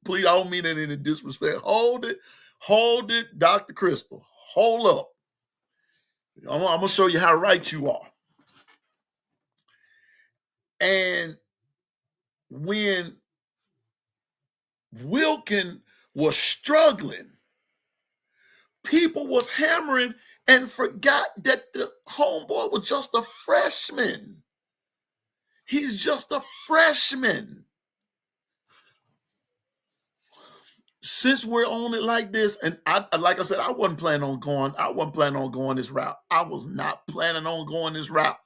Please, I don't mean that in a disrespect. Hold it. Hold it, Dr. Crystal. Hold up. I'm going to show you how right you are. And when Wilkin was struggling, people was hammering and forgot that the homeboy was just a freshman. He's just a freshman. Since we're on it like this, and like I said, I wasn't planning on going this route. I was not planning on going this route.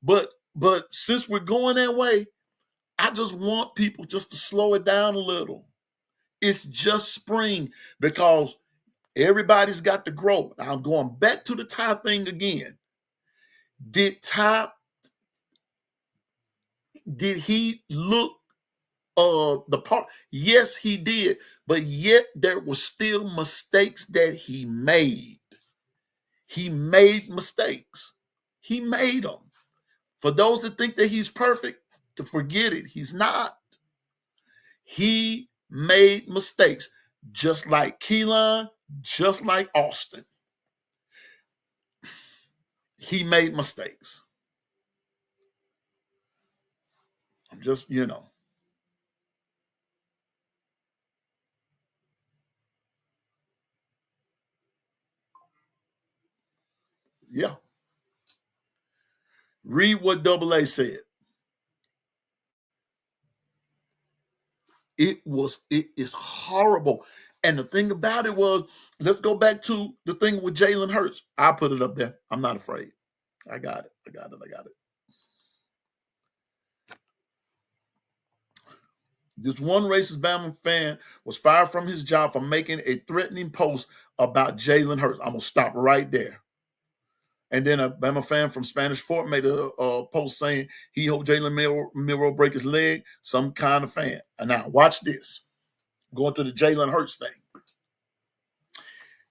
But since we're going that way, I just want people just to slow it down a little. It's just spring because everybody's got to grow. I'm going back to the Ty thing again. Did he look the part? Yes, he did, but yet there were still mistakes that he made. He made mistakes. He made them. For those that think that he's perfect, to forget it. He's not. He made mistakes, just like Keelan, just like Austin. He made mistakes. I'm just, yeah. Read what Double A said. It is horrible. And the thing about it was, let's go back to the thing with Jalen Hurts. I put it up there. I'm not afraid. I got it. This one racist Bama fan was fired from his job for making a threatening post about Jalen Hurts. I'm going to stop right there. And then a Bama fan from Spanish Fort made a post saying he hoped Jalen Milroe break his leg, some kind of fan. And now watch this. Going to the Jalen Hurts thing.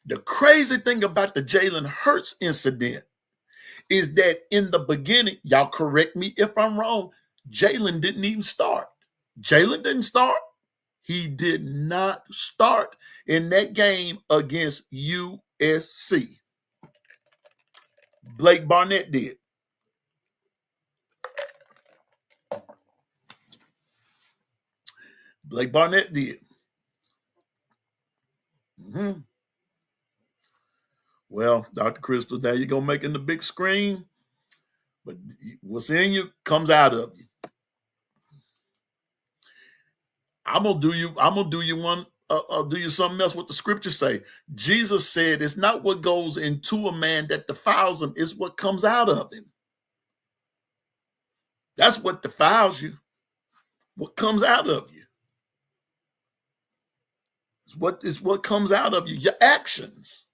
The crazy thing about the Jalen Hurts incident is that in the beginning, y'all correct me if I'm wrong, Jalen didn't even start. Jalen didn't start. He did not start in that game against USC. Blake Barnett did. Blake Barnett did. Mm-hmm. Well, Dr. Crystal, now you're going to make it the big screen, but what's in you comes out of you. I'm gonna do you something else. What the scriptures say. Jesus said, "It's not what goes into a man that defiles him; it's what comes out of him. That's what defiles you. What comes out of you is what comes out of you. Your actions."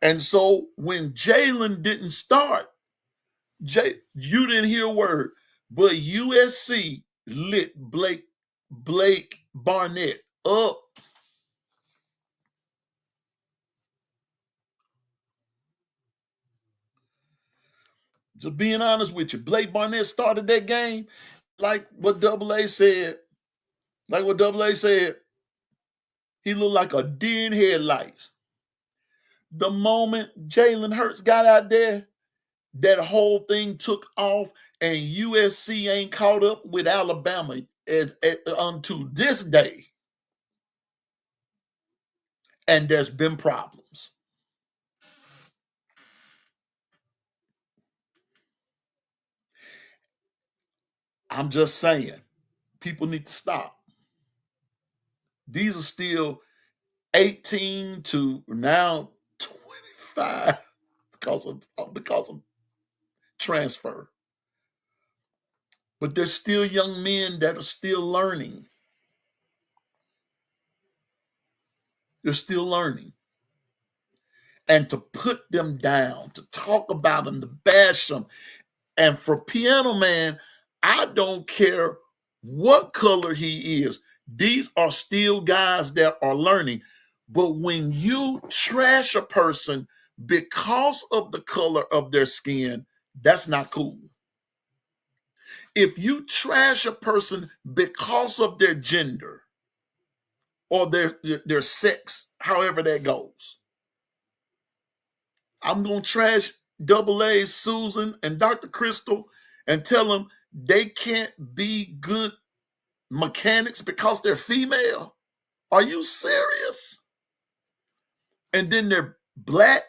And so when Jalen didn't start, you didn't hear a word, but USC lit Blake Barnett up. Just being honest with you, Blake Barnett started that game like what Double A said. Like what Double A said, he looked like a deer in headlights. The moment Jalen Hurts got out there, that whole thing took off, and USC ain't caught up with Alabama unto this day. And there's been problems. I'm just saying, people need to stop. These are still 18 to now 25 because of transfer. But there's still young men that are still learning. They're still learning. And to put them down, to talk about them, to bash them. And for Piano Man, I don't care what color he is. These are still guys that are learning. But when you trash a person because of the color of their skin, that's not cool. If you trash a person because of their gender or their sex, however that goes, I'm going to trash Double A, Susan, and Dr. Crystal and tell them they can't be good mechanics because they're female. Are you serious? And then they're black?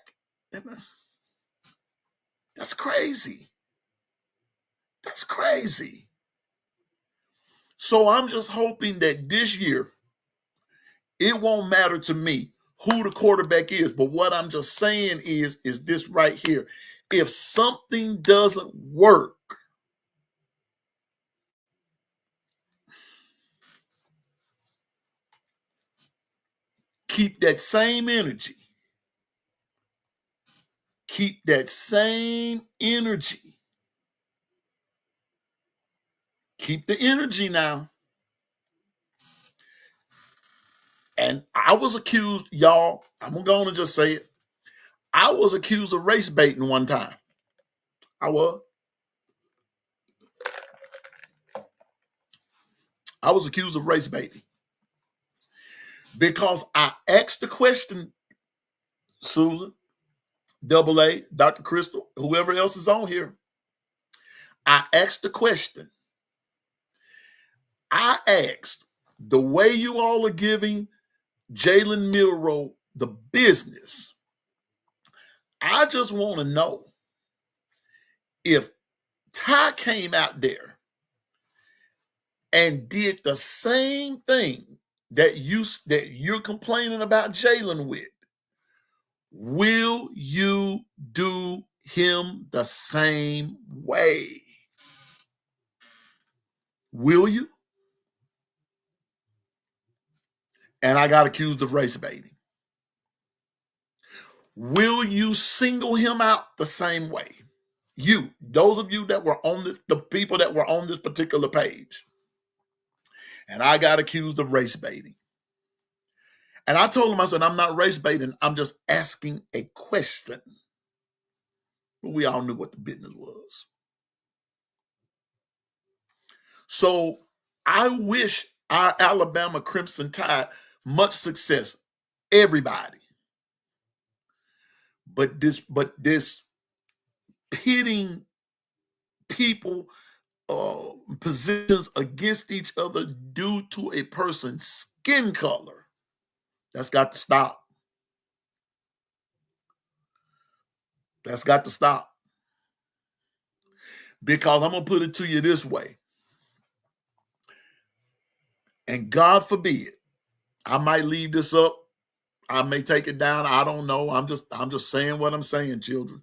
That's crazy. That's crazy. So I'm just hoping that this year, it won't matter to me who the quarterback is. But what I'm just saying is this right here. If something doesn't work, keep that same energy. Keep that same energy. Keep the energy now. And I was accused, y'all, I'm going to just say it. I was accused of race baiting one time. I was accused of race baiting because I asked the question, Susan, Double A, Dr. Crystal, whoever else is on here. I asked the question. I asked, the way you all are giving Jalen Milroe the business, I just want to know, If Ty came out there and did the same thing that you're complaining about Jalen with, will you do him the same way? Will you? And I got accused of race baiting. Will you single him out the same way? You, those of you that were on the people that were on this particular page. And I got accused of race baiting. And I told him, I said, I'm not race baiting. I'm just asking a question. But we all knew what the business was. So I wish our Alabama Crimson Tide much success. Everybody. But this pitting people positions against each other due to a person's skin color, that's got to stop. That's got to stop. Because I'm going to put it to you this way. And God forbid, I might leave this up. I may take it down. I don't know. I'm just saying what I'm saying, children.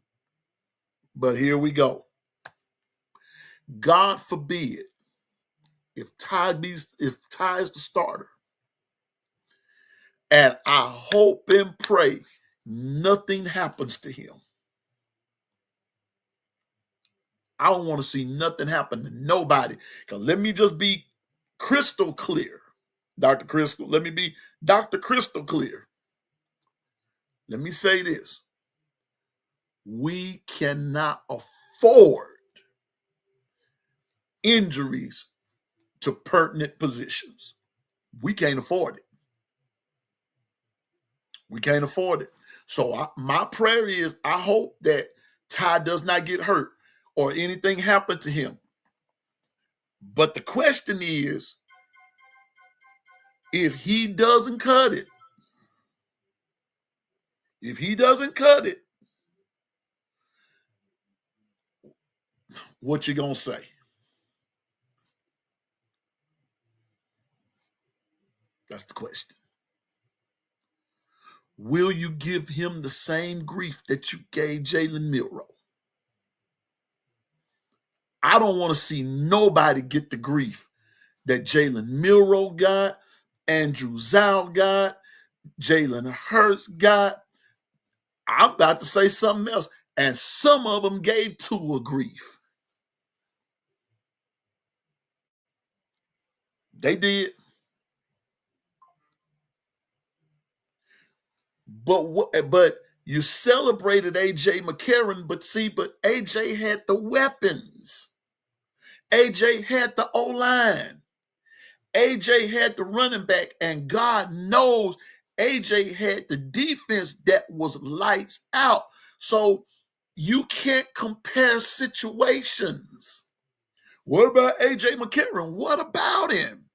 But here we go. God forbid, if Ty is the starter, and I hope and pray nothing happens to him. I don't want to see nothing happen to nobody. Because let me just be crystal clear, Dr. Crystal. Let me be Dr. Crystal clear. Let me say this. We cannot afford injuries to pertinent positions. We can't afford it. We can't afford it. So my prayer is, I hope that Ty does not get hurt or anything happen to him. But the question is, if he doesn't cut it, what you gonna say? That's the question. Will you give him the same grief that you gave Jalen Milroe? I don't want to see nobody get the grief that Jalen Milroe got, Andrew Zhao got, Jalen Hurts got. I'm about to say something else. And some of them gave Tua grief. They did. But you celebrated AJ McCarron, but AJ had the weapons. AJ had the O-line. AJ had the running back, and God knows AJ had the defense that was lights out. So you can't compare situations. What about AJ McCarron? What about him?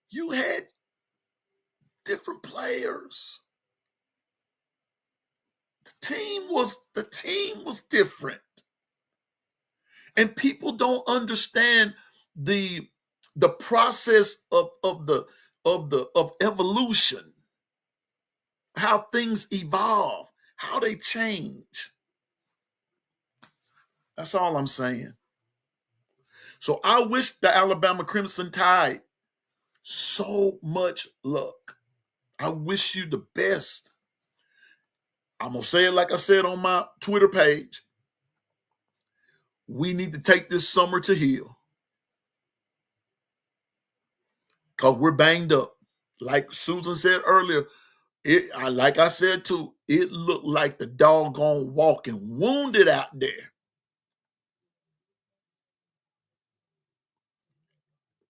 You had different players. The team was different. And people don't understand the process of evolution, how things evolve, how they change. That's all I'm saying. So I wish the Alabama Crimson Tide so much luck. I wish you the best. I'm going to say it like I said on my Twitter page. We need to take this summer to heal. Because we're banged up. Like Susan said earlier, like I said too, it looked like the doggone walking wounded out there.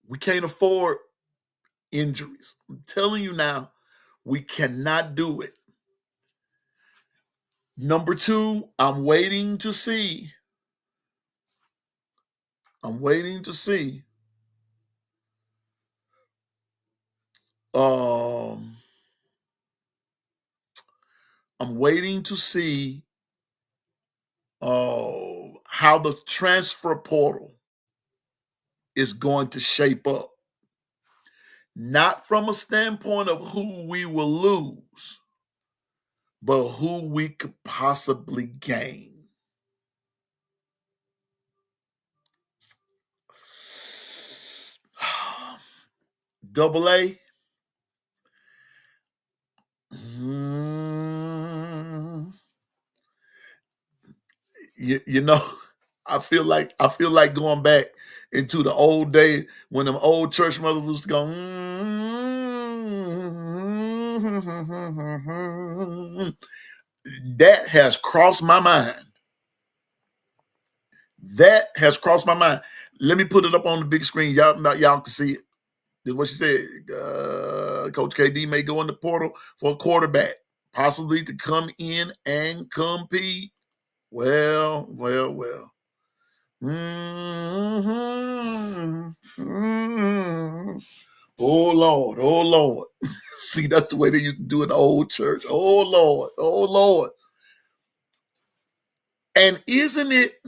We can't afford injuries. I'm telling you now, we cannot do it. Number two, I'm waiting to see. I'm waiting to see how the transfer portal is going to shape up. Not from a standpoint of who we will lose, but who we could possibly gain. Double A. You know, I feel like going back into the old day when them old church mothers was going. That has crossed my mind. That has crossed my mind. Let me put it up on the big screen. Y'all can see it. This is what she said. Coach KD may go in the portal for a quarterback, possibly to come in and compete. Well. Oh Lord. See, that's the way they used to do in the old church. Oh Lord. And isn't it,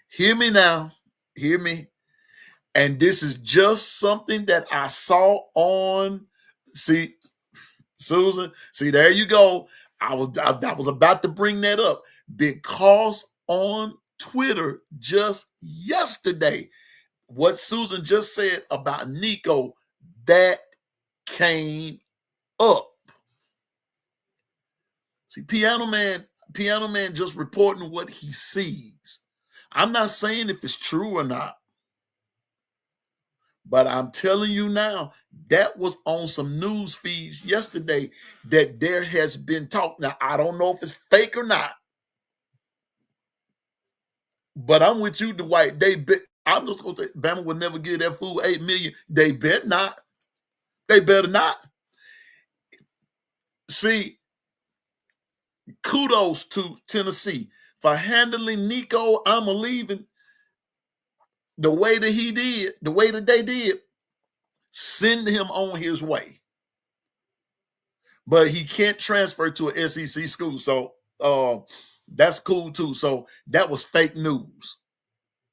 hear me now, hear me. And this is just something that I saw on, see, Susan, see, there you go. I was about to bring that up because on Twitter just yesterday, what Susan just said about Nico, that came up. See, Piano Man just reporting what he sees. I'm not saying if it's true or not, but I'm telling you now, that was on some news feeds yesterday that there has been talk. Now, I don't know if it's fake or not, but I'm with you, Dwight. I'm just going to say, Bama will never give that fool $8 million. They bet not. They better not. See, kudos to Tennessee for handling Nico Leaving the way that he did, the way that they did. Send him on his way. But he can't transfer to an SEC school. So that's cool too. So that was fake news.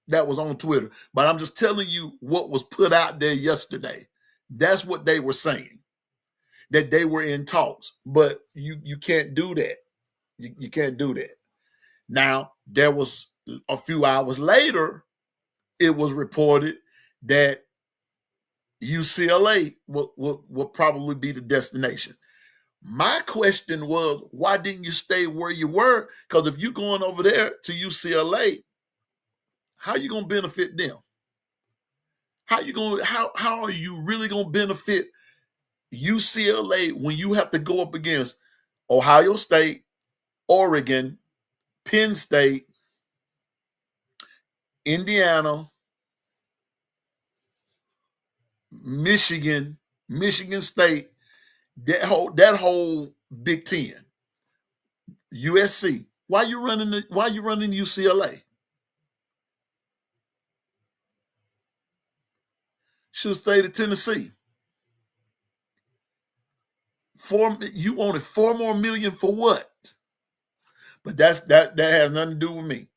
That was on Twitter. But I'm just telling you what was put out there yesterday. That's what they were saying. That they were in talks. But you can't do that. You can't do that. Now, there was a few hours later, it was reported that UCLA will probably be the destination. My question was, why didn't you stay where you were? Because if you're going over there to UCLA, how are you going to benefit them? How are you really going to benefit UCLA when you have to go up against Ohio State, Oregon, Penn State, Indiana, Michigan State, that whole Big Ten, USC? Why you running UCLA? Should have stayed at Tennessee. You wanted $4 more million for what? But that has nothing to do with me.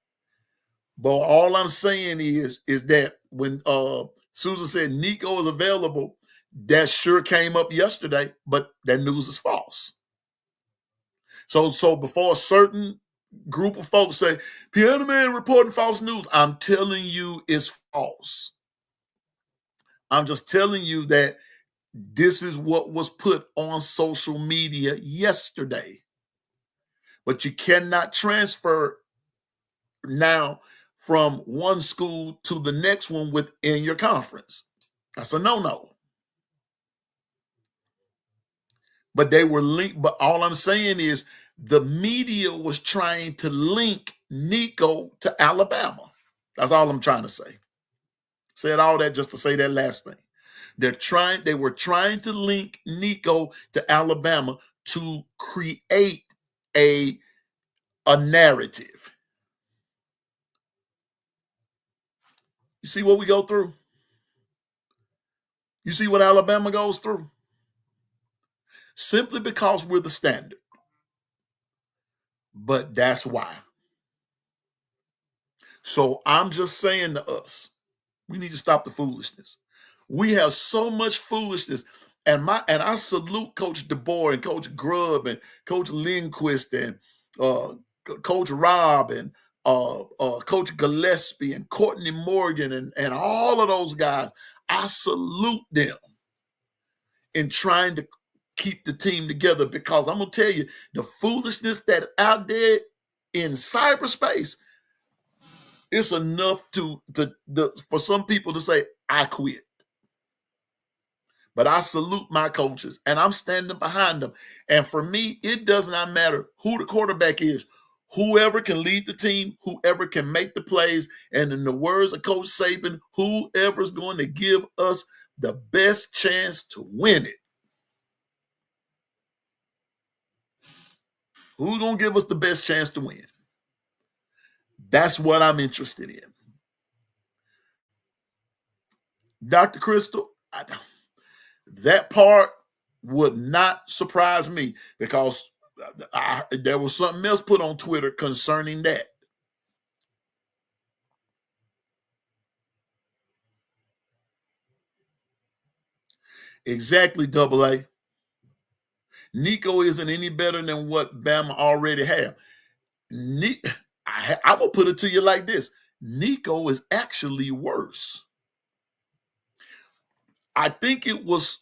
But all I'm saying is that when Susan said Nico is available, that sure came up yesterday, but that news is false. So before a certain group of folks say, Piano Man reporting false news, I'm telling you it's false. I'm just telling you that this is what was put on social media yesterday. But you cannot transfer now from one school to the next one within your conference. That's a no-no. But they were linked. But all I'm saying is the media was trying to link Nico to Alabama. That's all I'm trying to say. Said all that just to say that last thing. They were trying to link Nico to Alabama to create a narrative. You see what we go through? You see what Alabama goes through? Simply because we're the standard. But that's why. So I'm just saying to us, we need to stop the foolishness. We have so much foolishness. And I salute Coach DeBoer and Coach Grubb and Coach Lindquist and uh, Coach Rob and Coach Gillespie and Courtney Morgan and all of those guys. I salute them in trying to keep the team together, because I'm gonna tell you, the foolishness that out there in cyberspace, it's enough for some people to say, I quit. But I salute my coaches and I'm standing behind them. And for me, it does not matter who the quarterback is. Whoever can lead the team, whoever can make the plays, and in the words of Coach Saban, whoever's going to give us the best chance to win it. Who's going to give us the best chance to win? That's what I'm interested in. Dr. Crystal, that part would not surprise me, because there was something else put on Twitter concerning that. Exactly, Double A. Nico isn't any better than what Bama already have. I'm going to put it to you like this. Nico is actually worse. I think it was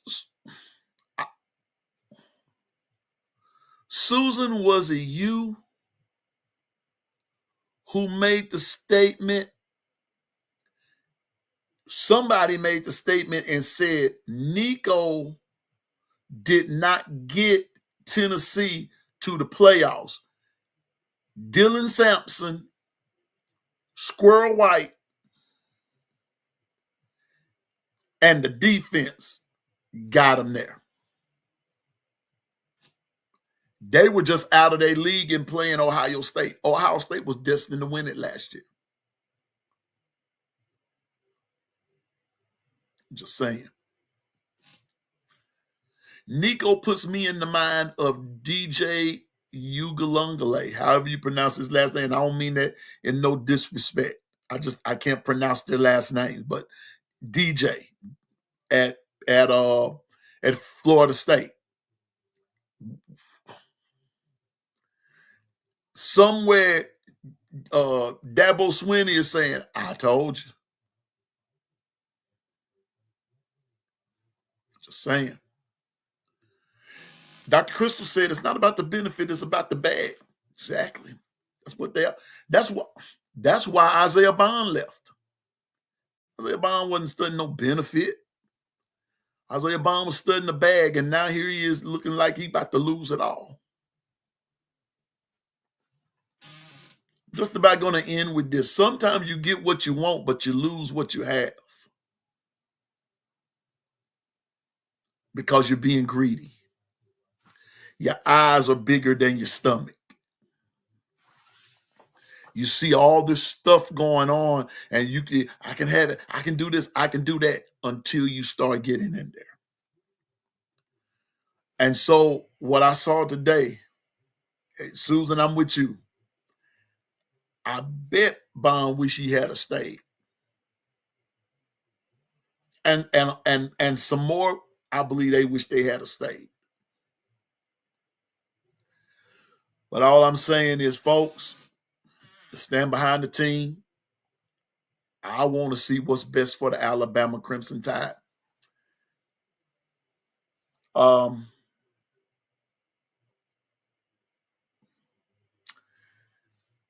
Susan, was it you who made the statement? Somebody made the statement and said Nico did not get Tennessee to the playoffs. Dylan Sampson, Squirrel White, and the defense got him there. They were just out of their league and playing Ohio State. Ohio State was destined to win it last year. Just saying. Nico puts me in the mind of DJ Ugalungale, however you pronounce his last name. I don't mean that in no disrespect. I can't pronounce their last names, but DJ at Florida State. Somewhere Dabo Swinney is saying, I told you. Just saying. Dr. Crystal said it's not about the benefit, it's about the bag. Exactly. That's what they are. That's why Isaiah Bond left. Isaiah Bond wasn't studying no benefit. Isaiah Bond was studying the bag, and now here he is looking like he about to lose it all. Just about going to end with this. Sometimes you get what you want, but you lose what you have, because you're being greedy. Your eyes are bigger than your stomach. You see all this stuff going on, and I can have it, I can do this, I can do that, until you start getting in there. And so what I saw today, Susan, I'm with you. I bet Bond wish he had stayed. And some more, I believe they wish they had stayed. But all I'm saying is, folks, stand behind the team. I want to see what's best for the Alabama Crimson Tide.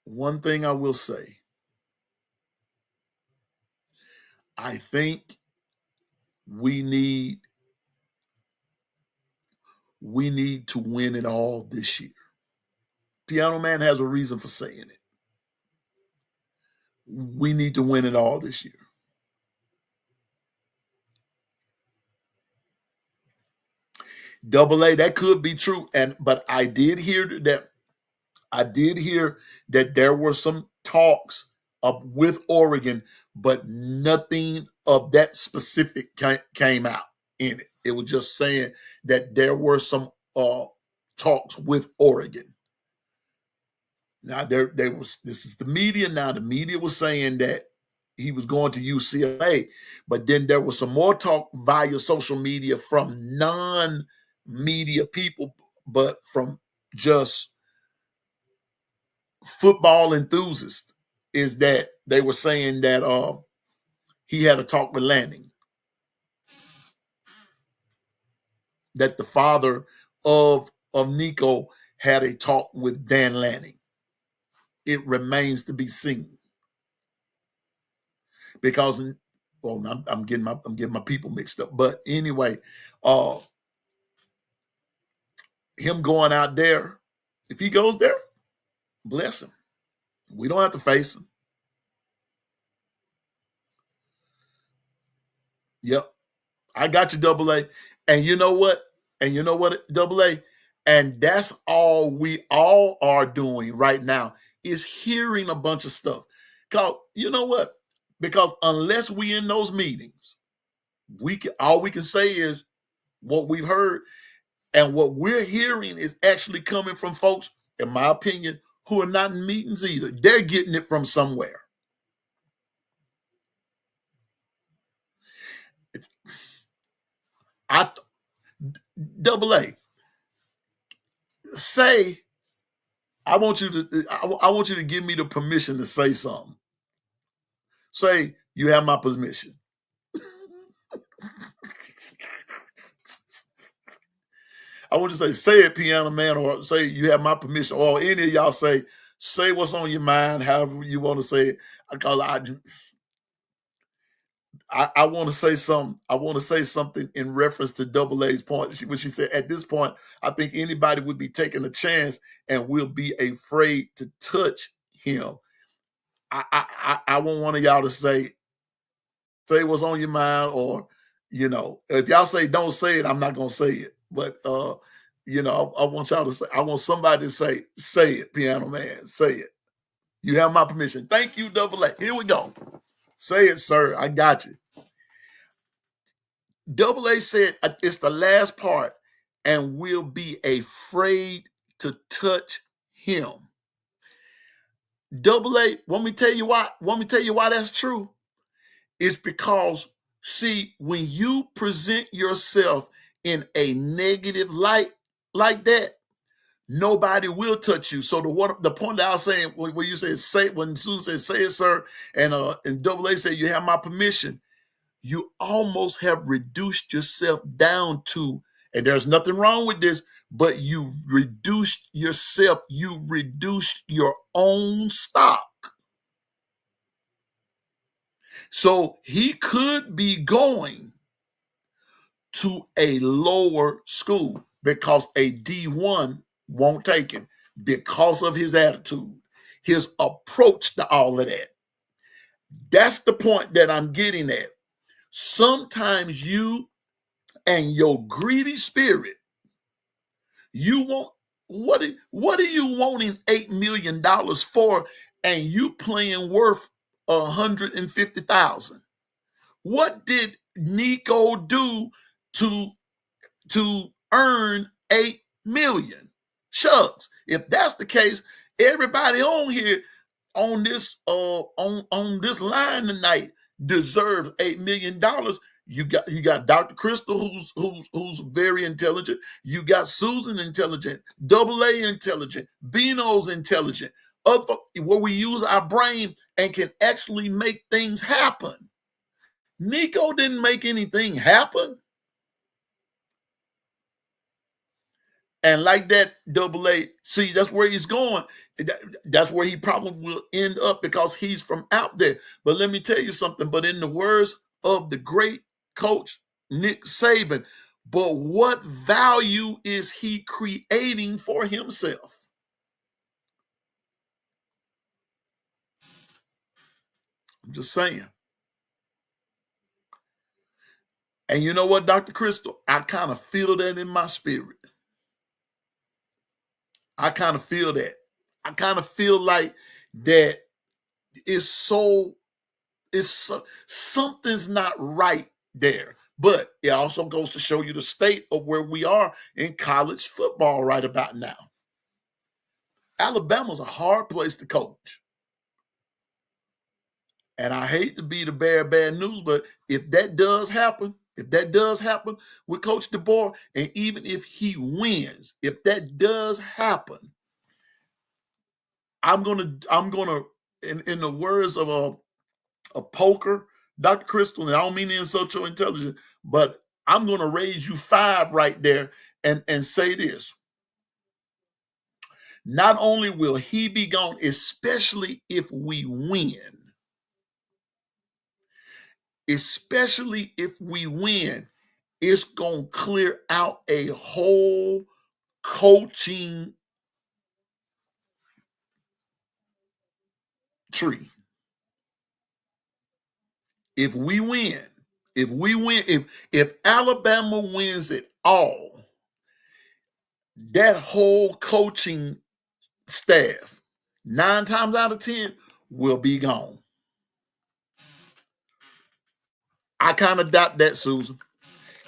One thing I will say, I think we need to win it all this year. Piano Man has a reason for saying it. We need to win it all this year. Double A, that could be true. But I did hear that there were some talks with Oregon, but nothing of that specific came out in it. It was just saying that there were some talks with Oregon. Now this is the media. Now the media was saying that he was going to UCLA, but then there was some more talk via social media from non-media people, but from just football enthusiasts, is that they were saying that he had a talk with Lanning, that the father of Nico had a talk with Dan Lanning. It remains to be seen, because, well, I'm getting my people mixed up. But anyway, him going out there, if he goes there, bless him. We don't have to face him. Yep, I got you, Double A. And you know what? Double A. And that's all we all are doing right now, is hearing a bunch of stuff. Because you know what? Because unless we in those meetings, all we can say is what we've heard, and what we're hearing is actually coming from folks, in my opinion, who are not in meetings either. They're getting it from somewhere. Double A, say, I want you to give me the permission to say something. Say, you have my permission. I want you to say it, Piano Man, or say you have my permission, or any of y'all say what's on your mind, however you want to say it. Because I want to say something. I want to say something in reference to Double A's point. When she said, at this point, I think anybody would be taking a chance and will be afraid to touch him. I want one of y'all to say what's on your mind, or if y'all say don't say it, I'm not gonna say it. But I want y'all to say. I want somebody to say it, Piano Man, say it. You have my permission. Thank you, Double A. Here we go. Say it, sir. I got you. Double A said it's the last part, and we'll be afraid to touch him. Double A, want me to tell you why? Want me to tell you why that's true? It's because, see, when you present yourself in a negative light like that, nobody will touch you. So the point that I was saying, when you said when Susan said say it, sir, and Double A said you have my permission, you almost have reduced yourself down to, and there's nothing wrong with this, but you've reduced yourself, you've reduced your own stock. So he could be going to a lower school because a D1 won't take him because of his attitude, his approach to all of that. That's the point that I'm getting at. Sometimes you and your greedy spirit, you want, what are you wanting $8 million for, and you playing worth $150,000? What did Nico do to earn $8 million? Shucks. If that's the case, everybody on here on this on this line tonight deserves $8 million. You got Dr. Crystal, who's very intelligent. You got Susan intelligent, Double A intelligent, Bino's intelligent. Where we use our brain and can actually make things happen. Nico didn't make anything happen. And like that, Double A, see, that's where he's going. That's where he probably will end up, because he's from out there. But let me tell you something. But in the words of the great coach, Nick Saban, but what value is he creating for himself? I'm just saying. And you know what, Dr. Crystal? I kind of feel that in my spirit. I kind of feel that. I kind of feel like that something's not right there. But it also goes to show you the state of where we are in college football right about now. Alabama's a hard place to coach. And I hate to be the bearer of bad news, but if that does happen with Coach DeBoer, and even if he wins, if that does happen, I'm gonna, in the words of a poker, Dr. Crystal, and I don't mean to insult your intelligence, but I'm gonna raise you 5 right there and say this. Not only will he be gone, especially if we win, it's going to clear out a whole coaching tree. If we win, if Alabama wins it all, that whole coaching staff, 9 times out of 10, will be gone. I kind of doubt that, Susan.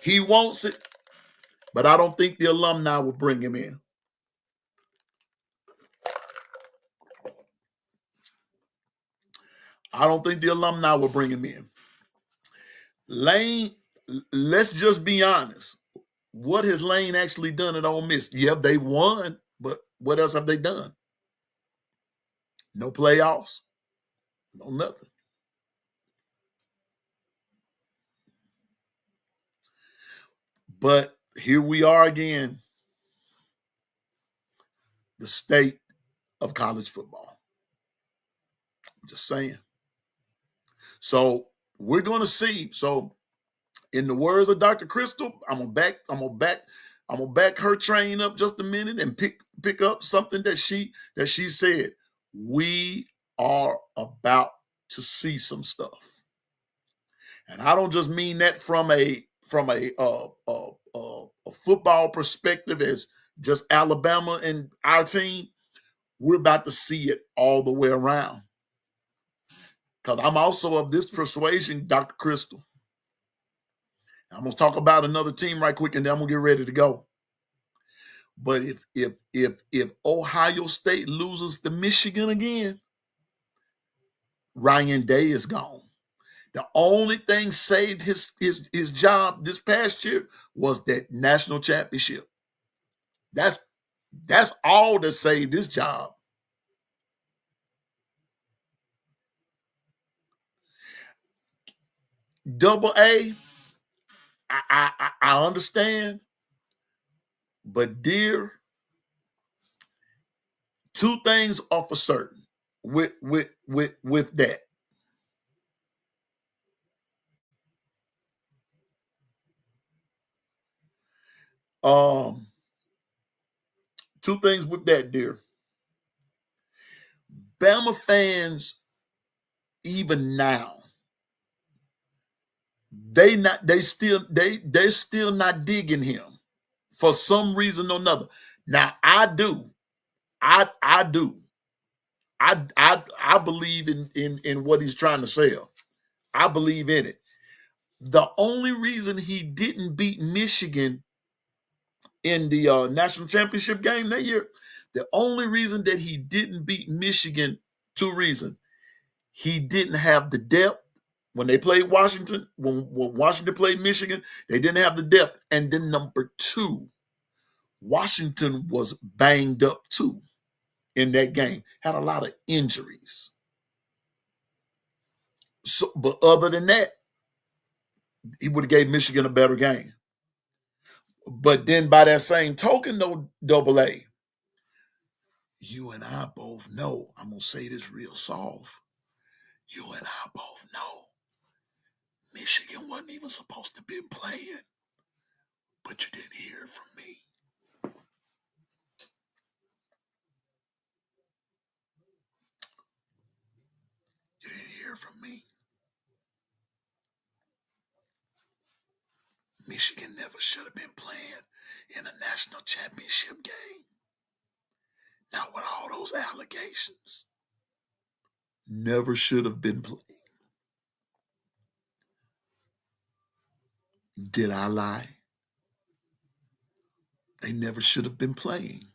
He wants it, but I don't think the alumni will bring him in. I don't think the alumni will bring him in. Lane, let's just be honest. What has Lane actually done at Ole Miss? Yeah, they won, but what else have they done? No playoffs, no nothing. But here we are again, the state of college football. I'm just saying. So we're going to see. So, in the words of Dr. Crystal, I'm gonna back her train up just a minute and pick up something that she said. We are about to see some stuff, and I don't just mean that from a football perspective as just Alabama and our team. We're about to see it all the way around. Because I'm also of this persuasion, Dr. Crystal. I'm gonna talk about another team right quick, and then I'm gonna get ready to go. But if Ohio State loses to Michigan again, Ryan Day is gone. The only thing saved his job this past year was that national championship. That's all that saved his job. Double A, I understand, but dear, 2 things are for certain with that. Um, 2 things with that, dear. Bama fans, even now, they're still not digging him for some reason or another. Now I do. I do. I believe in what he's trying to sell. I believe in it. The only reason he didn't beat Michigan in the national championship game that year, the only reason that he didn't beat Michigan, 2 reasons. He didn't have the depth when they played Washington. When Washington played Michigan, they didn't have the depth. And then number 2, Washington was banged up too in that game, had a lot of injuries. So, but other than that, he would have gave Michigan a better game. But then by that same token, though, Double A, you and I both know, I'm going to say this real soft. You and I both know Michigan wasn't even supposed to be playing, but you didn't hear it from me. You didn't hear from me. Michigan never should have been playing in a national championship game. Not with all those allegations. Never should have been playing. Did I lie? They never should have been playing.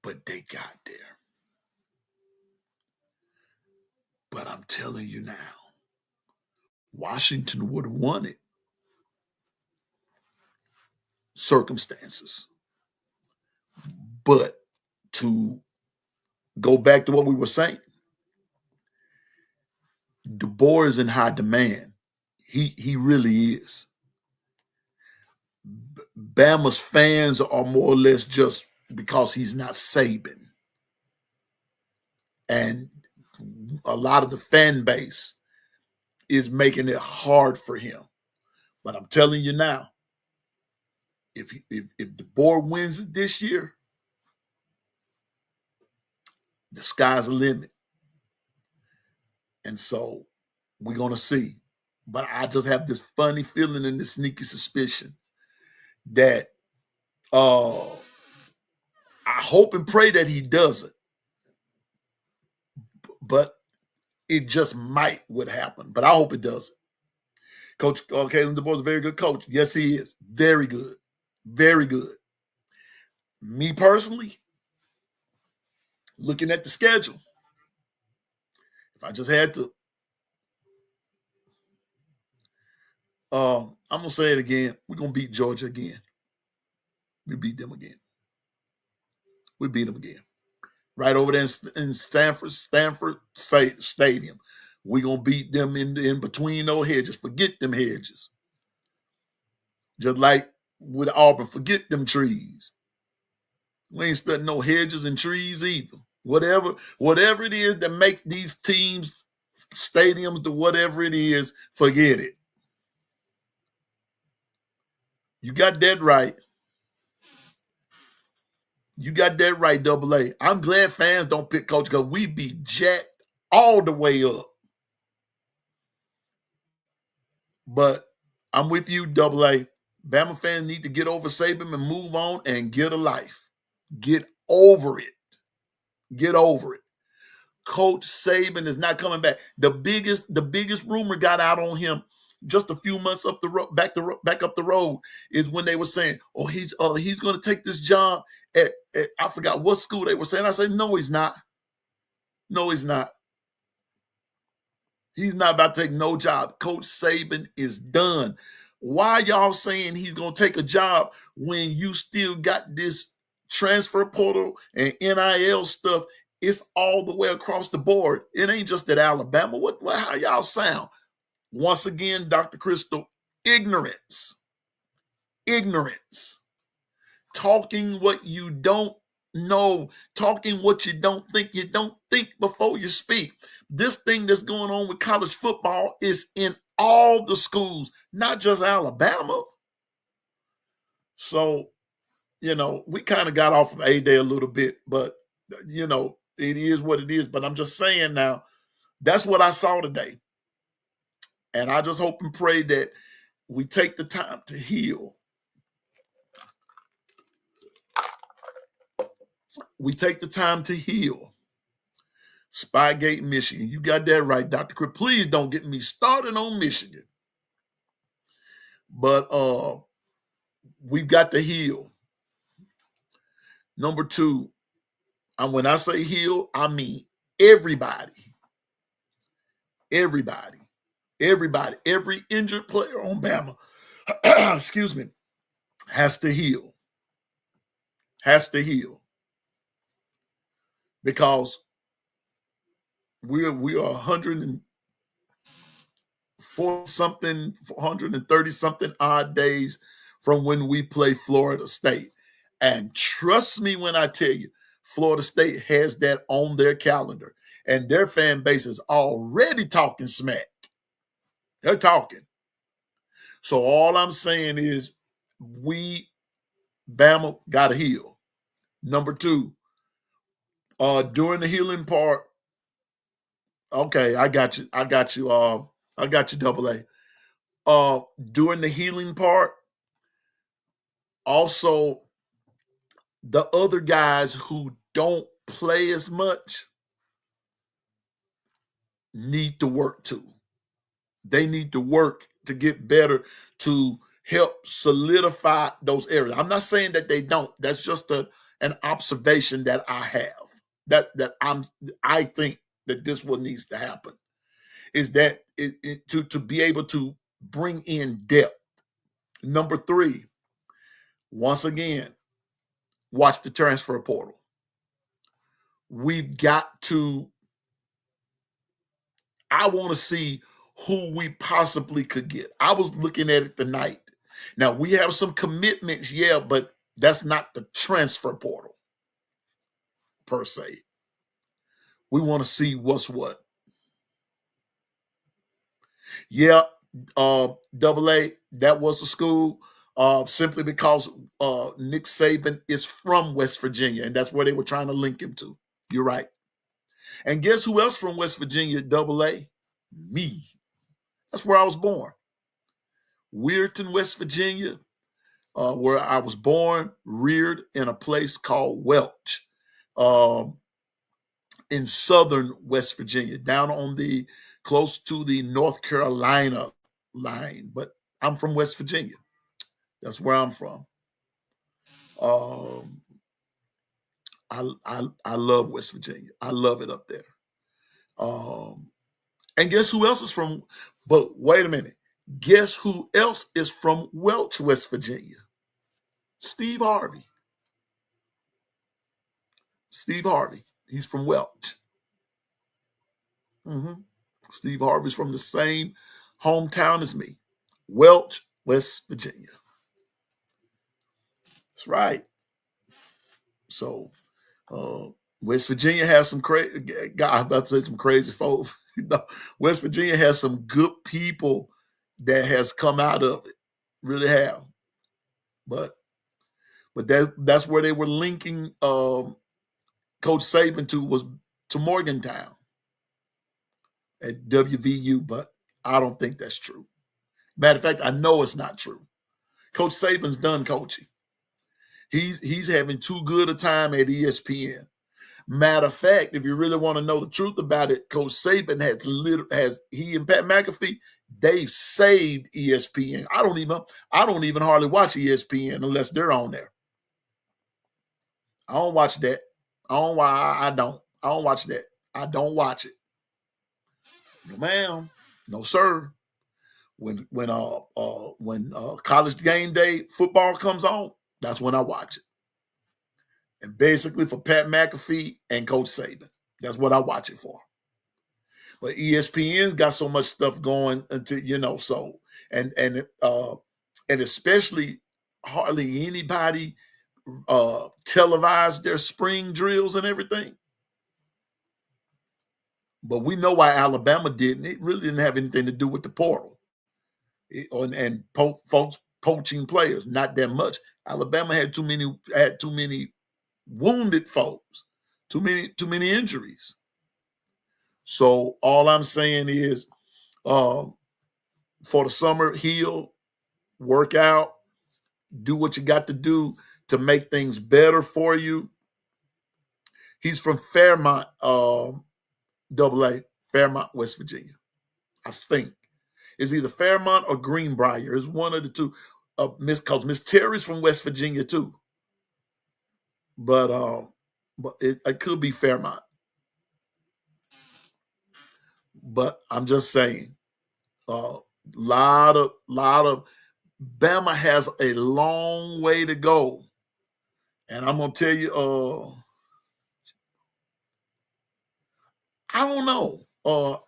but they got there. But I'm telling you now, Washington would have won it. Circumstances. But to go back to what we were saying, DeBoer is in high demand. He really is. Bama's fans are more or less just because he's not Saban. And a lot of the fan base is making it hard for him. But I'm telling you now, if DeBoer wins it this year, the sky's the limit. And so we're going to see. But I just have this funny feeling and this sneaky suspicion that I hope and pray that he doesn't. But it just might would happen. But I hope it doesn't. Coach Kalen DeBoer is a very good coach. Yes, he is. Very good. Very good. Me personally, looking at the schedule, if I just had to, I'm going to say it again. We're going to beat Georgia again. We beat them again. We beat them again. Right over there in Stanford Stadium. We're going to beat them in between those hedges. Forget them hedges. Just like with Auburn, forget them trees. We ain't studying no hedges and trees either. Whatever it is that make these teams, stadiums, to whatever it is, forget it. You got that right. You got that right, AA. I'm glad fans don't pick coach because we be jacked all the way up. But I'm with you, AA. Bama fans need to get over Saban and move on and get a life. Get over it. Get over it. Coach Saban is not coming back. The biggest rumor got out on him just a few months up the road, back up the road, is when they were saying, "Oh, he's going to take this job at I forgot what school they were saying." I said, "No, he's not. No, he's not. He's not about to take no job. Coach Saban is done. Why y'all saying he's going to take a job when you still got this transfer portal and NIL stuff? It's all the way across the board. It ain't just at Alabama. How y'all sound?" Once again, Dr. Crystal, ignorance. Ignorance. Talking what you don't know. Talking what you don't think. You don't think before you speak. This thing that's going on with college football is in all the schools, not just Alabama. So, we kind of got off of A-Day a little bit, but, it is what it is. But I'm just saying now, that's what I saw today. And I just hope and pray that we take the time to heal. We take the time to heal. Spygate, Michigan. You got that right, Dr. Chris. Please don't get me started on Michigan. But we've got to heal. Number two, and when I say heal, I mean everybody. Everybody. Everybody. Every injured player on Bama, excuse me, has to heal. Has to heal. Because we are 130 something odd days from when we play Florida State. And trust me when I tell you, Florida State has that on their calendar. And their fan base is already talking smack. They're talking. So all I'm saying is Bama got to heal. Number two, during the healing part, okay, I got you, AA. During the healing part, also the other guys who don't play as much need to work too. They need to work to get better, to help solidify those areas. I'm not saying that they don't. That's just an observation that I have I think that this what needs to happen is that to be able to bring in depth. Number three, once again, watch the transfer portal. We've got to, I want to see who we possibly could get. I was looking at it tonight. Now, we have some commitments, yeah, but that's not the transfer portal per se. We want to see what's what. Yeah, Double A, that was the school. Simply because Nick Saban is from West Virginia, and that's where they were trying to link him to. You're right. And guess who else from West Virginia, Double A? Me. That's where I was born. Weirton, West Virginia, where I was born, reared in a place called Welch, in southern West Virginia, down on the close to the North Carolina line. But I'm from West Virginia. That's where I'm from. I love West Virginia. I love it up there. And guess who else is from? But wait a minute. Guess who else is from Welch, West Virginia? Steve Harvey. Steve Harvey. He's from Welch. Steve Harvey's from the same hometown as me, Welch, West Virginia. That's right. So West Virginia has some crazy. I'm about to say some crazy folks. West Virginia has some good people that has come out of it. Really have. But that's where they were linking Coach Saban to Morgantown at WVU, but I don't think that's true. Matter of fact, I know it's not true. Coach Saban's done coaching. He's having too good a time at ESPN. Matter of fact, if you really want to know the truth about it, Coach Saban has he and Pat McAfee, they've saved ESPN. I don't even hardly watch ESPN unless they're on there. I don't watch that. I don't watch that. I don't watch it. No, ma'am. No, sir. When college game day football comes on, that's when I watch it. And basically for Pat McAfee and Coach Saban. That's what I watch it for. But ESPN got so much stuff going until, so and especially hardly anybody televised their spring drills and everything. But we know why Alabama didn't. It really didn't have anything to do with the portal and folks poaching players. Not that much. Alabama had too many wounded folks, too many injuries. So all I'm saying is, for the summer, heal, work out, do what you got to do to make things better for you. He's from Fairmont, AA, Fairmont, West Virginia. I think it's either Fairmont or Greenbrier. It's one of the two. Because Miss Terry's from West Virginia too. But it could be Fairmont. But I'm just saying, lot of Bama has a long way to go. And I'm gonna tell you, I don't know. AA.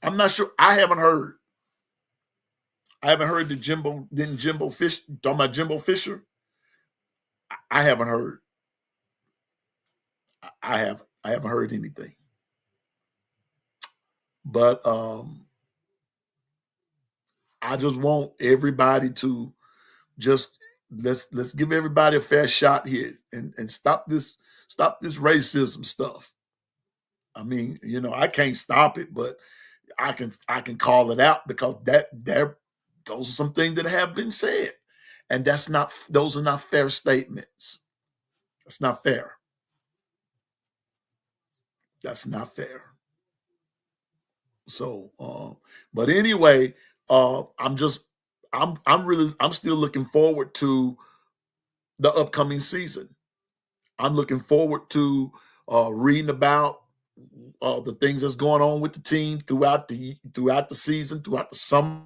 I'm not sure. I haven't heard that Jimbo Fisher talking about Jimbo Fisher. I haven't heard. I haven't heard anything. But I just want everybody to just let's give everybody a fair shot here and stop this racism stuff. I mean, I can't stop it, but I can call it out because those are some things that have been said. And those are not fair statements. That's not fair. That's not fair. So, but anyway, I'm still looking forward to the upcoming season. I'm looking forward to reading about the things that's going on with the team throughout the season, throughout the summer.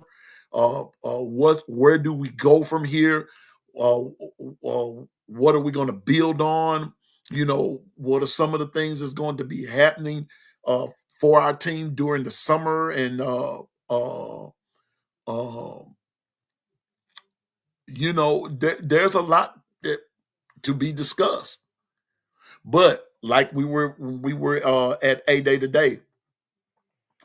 Where do we go from here? What are we going to build on? What are some of the things that's going to be happening uh, for our team during the summer? And um, there's a lot that to be discussed. But like we were at A Day today,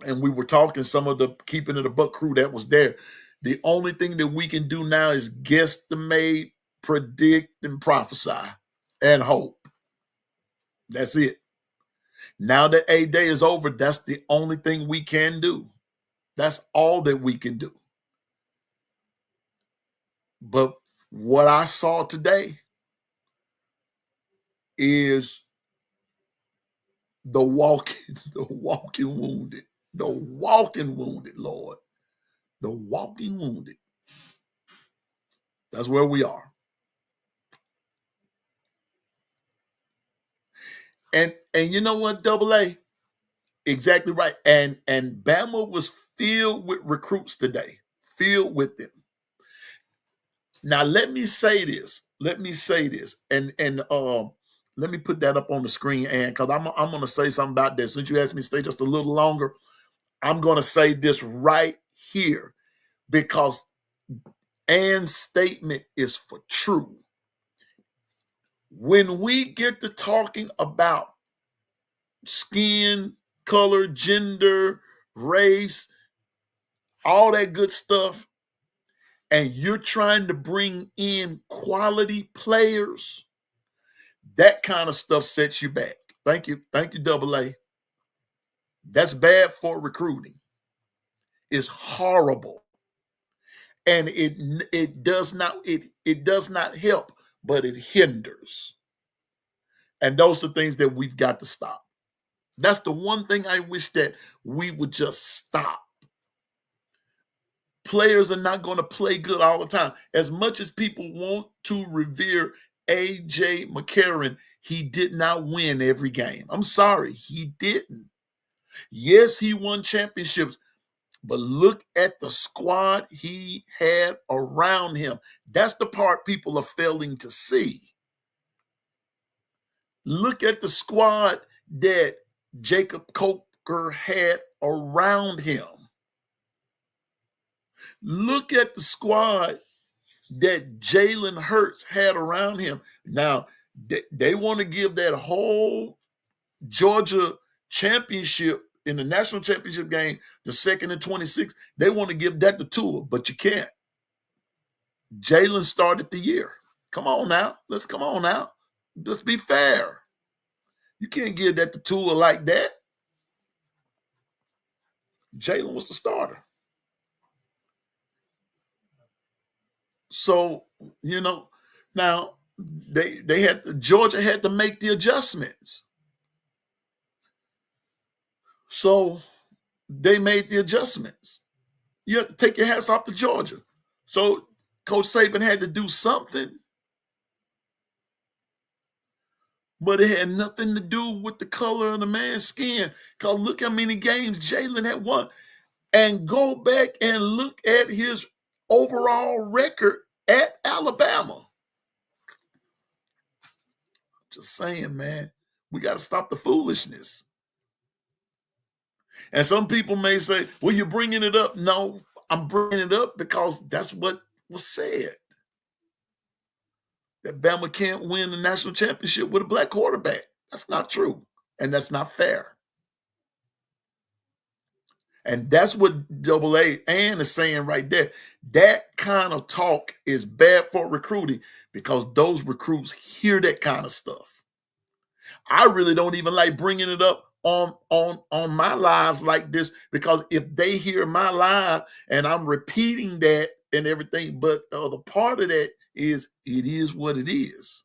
and we were talking some of the keeping of the buck crew that was there. The only thing that we can do now is guesstimate, predict, and prophesy and hope. That's it. Now that A Day is over, that's the only thing we can do. That's all that we can do. But what I saw today is the walking, the walking wounded, the walking wounded, Lord, the walking wounded. That's where we are. And you know what, Double A? Exactly right. And Bama was filled with recruits today, filled with them. Now let me say this. And let me put that up on the screen, and because I'm gonna say something about this. Since you asked me to stay just a little longer, I'm gonna say this right here because Ann's statement is for true. When we get to talking about skin color, gender, race, all that good stuff, and you're trying to bring in quality players, that kind of stuff sets you back. Thank you, Double A. That's bad for recruiting. It's horrible, and it does not help, but it hinders. And those are things that we've got to stop. That's the one thing I wish that we would just stop. Players are not going to play good all the time. As much as people want to revere A.J. McCarron, he did not win every game. I'm sorry, he didn't. Yes, he won championships, but look at the squad he had around him. That's the part people are failing to see. Look at the squad that Jacob Coker had around him. Look at the squad that Jalen Hurts had around him. Now, they want to give that whole Georgia championship in the national championship game, the second and 26. They want to give that to Tua, but you can't. Jalen started the year. Come on now. Let's be fair. You can't give that to Tua like that. Jalen was the starter. So, now Georgia had to make the adjustments. So they made the adjustments. You have to take your hats off to Georgia. So Coach Saban had to do something, but it had nothing to do with the color of the man's skin. Because look how many games Jalen had won. And go back and look at his overall record at Alabama. Just saying, man, we got to stop the foolishness. And some people may say, well, you're bringing it up. No, I'm bringing it up because that's what was said. That Bama can't win the national championship with a black quarterback. That's not true. And that's not fair. And that's what Double A Ann is saying right there. That kind of talk is bad for recruiting because those recruits hear that kind of stuff. I really don't even like bringing it up on my lives like this because if they hear my live and I'm repeating that and everything, but the other part of that is it is what it is.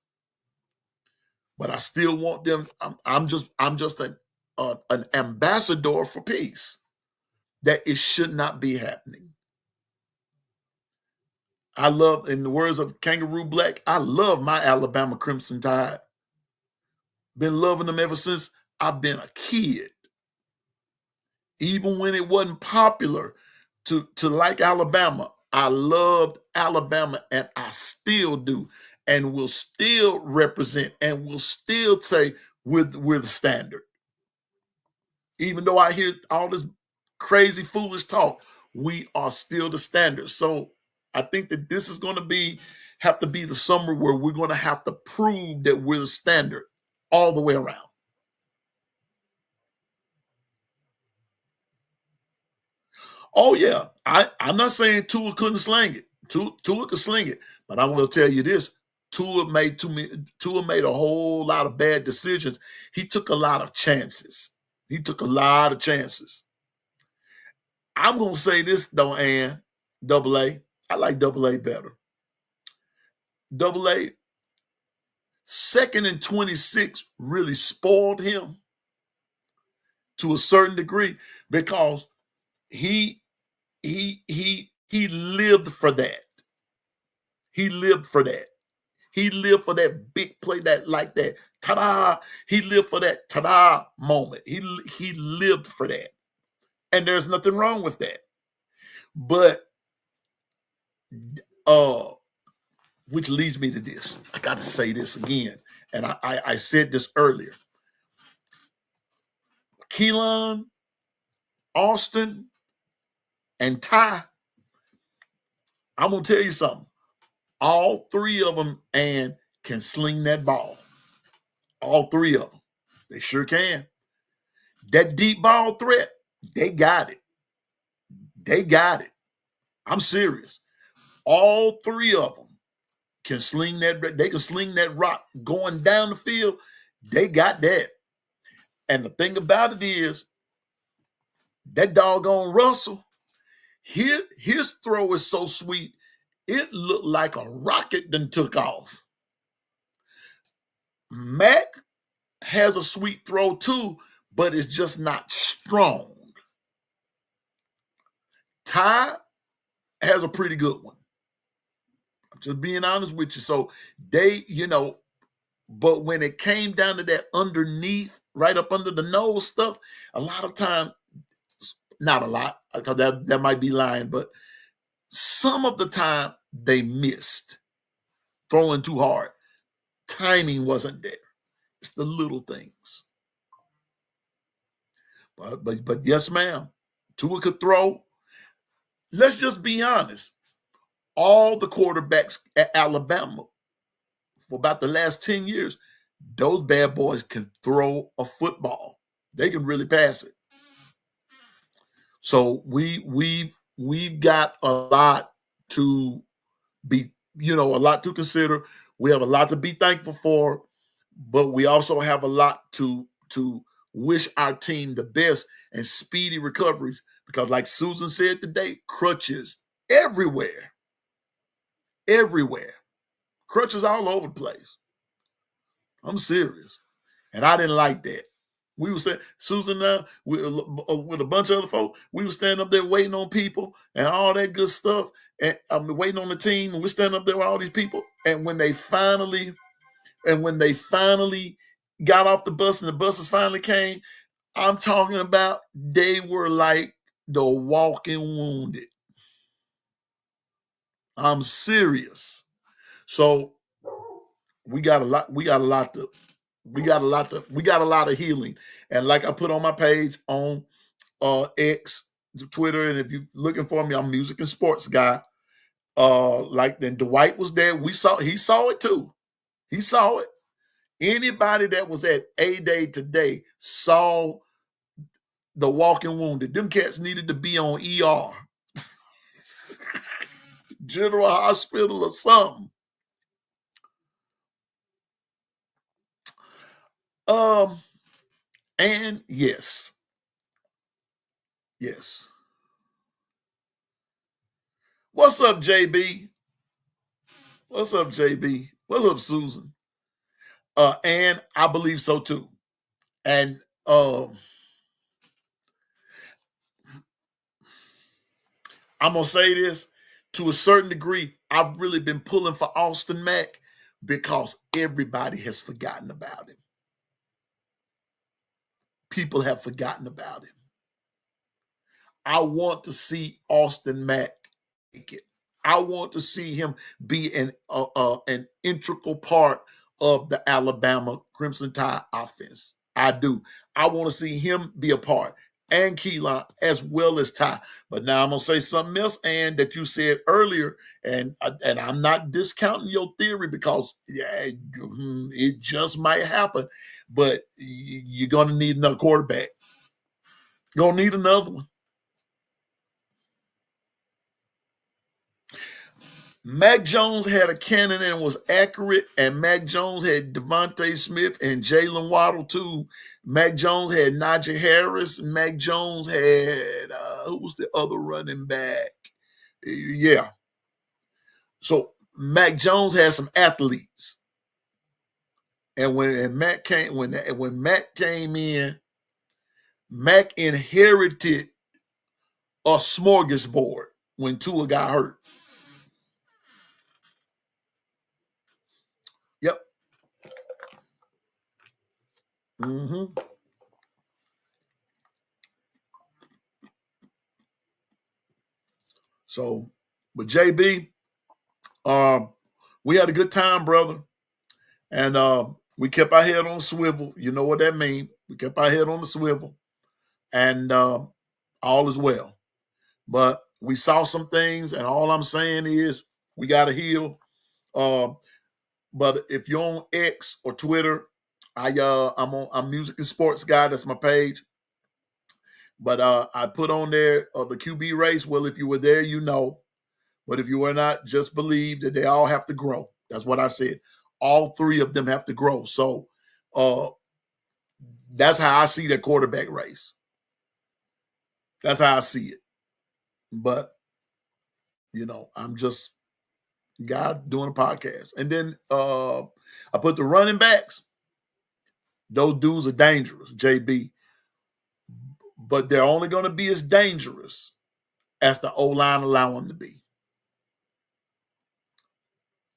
But I still want them. I'm just an ambassador for peace. That it should not be happening. I love, in the words of Kangaroo Black, I love my Alabama Crimson Tide. Been loving them ever since I've been a kid. Even when it wasn't popular to like Alabama, I loved Alabama and I still do and will still represent and will still say we're the standard. Even though I hear all this crazy, foolish talk, we are still the standard. So I think that this is going to have to be the summer where we're going to have to prove that we're the standard all the way around. Oh yeah, I'm not saying Tua couldn't sling it. Tua could sling it, but I will tell you this: Tua made a whole lot of bad decisions. He took a lot of chances. He took a lot of chances. I'm gonna say this though, Ann, Double A. I like Double A better. Double A, second and 26 really spoiled him to a certain degree because he lived for that. He lived for that. He lived for that big play, that ta-da. He lived for that ta-da moment. He lived for that. And there's nothing wrong with that. But which leads me to this. I got to say this again. And I said this earlier. Keelan, Austin, and Ty, I'm going to tell you something. All three of them, and can sling that ball. All three of them. They sure can. That deep ball threat, they got it. They got it. I'm serious. All three of them can sling that. They can sling that rock going down the field. They got that. And the thing about it is, that doggone Russell, his throw is so sweet, it looked like a rocket done took off. Mac has a sweet throw too, but it's just not strong. Ty has a pretty good one. I'm just being honest with you. So they, but when it came down to that underneath, right up under the nose stuff, a lot of time, not a lot, because that might be lying, but some of the time they missed throwing too hard. Timing wasn't there. It's the little things. But yes, ma'am. Tua could throw. Let's just be honest. All the quarterbacks at Alabama for about the last 10 years, those bad boys can throw a football. They can really pass it. So we've got a lot to be, a lot to consider. We have a lot to be thankful for, but we also have a lot to wish our team the best and speedy recoveries because, like Susan said today, crutches everywhere. Everywhere. Crutches all over the place. I'm serious. And I didn't like that. We were saying, Susan and I, with a bunch of other folks, we were standing up there waiting on people and all that good stuff. And I'm waiting on the team, and we're standing up there with all these people. And when they finally got off the bus and the buses finally came, I'm talking about they were like the walking wounded. I'm serious. So we got a lot of healing. And like I put on my page on X, Twitter, and if you're looking for me, I'm music and sports guy. Then Dwight was there. He saw it too. He saw it. Anybody that was at A-Day today saw the walking wounded. Them cats needed to be on ER. General Hospital or something. And yes. What's up, JB? What's up, JB? What's up, Susan? And I believe so too. And I'm gonna say this to a certain degree. I've really been pulling for Austin Mack because everybody has forgotten about him. people have forgotten about him. I want to see Austin Mack make it. I want to see him be an integral part of the Alabama Crimson Tide offense. I do. I want to see him be a part, and Keelan as well as Ty. But now I'm gonna say something else, and that you said earlier, and I'm not discounting your theory because it just might happen. But you're gonna need another quarterback. You're gonna need another one. Mac Jones had a cannon and was accurate, and Mac Jones had Devontae Smith and Jalen Waddle too. Mac Jones had Najee Harris. Mac Jones had who was the other running back? Yeah. So Mac Jones had some athletes, and when Mac came in, Mac inherited a smorgasbord when Tua got hurt. Yep. Mm-hmm. So, with JB, we had a good time, brother, and we kept our head on the swivel. You know what that means? We kept our head on the swivel, and all is well. But we saw some things, and all I'm saying is we got to heal. But if you're on X or Twitter, I'm Music and Sports Guy. That's my page. But I put on there the QB race. Well, if you were there, you know. But if you were not, just believe that they all have to grow. That's what I said. All three of them have to grow. So that's how I see that quarterback race. That's how I see it. But, I'm just a guy doing a podcast. And then I put the running backs. Those dudes are dangerous, JB. But they're only going to be as dangerous as the O-line allow them to be.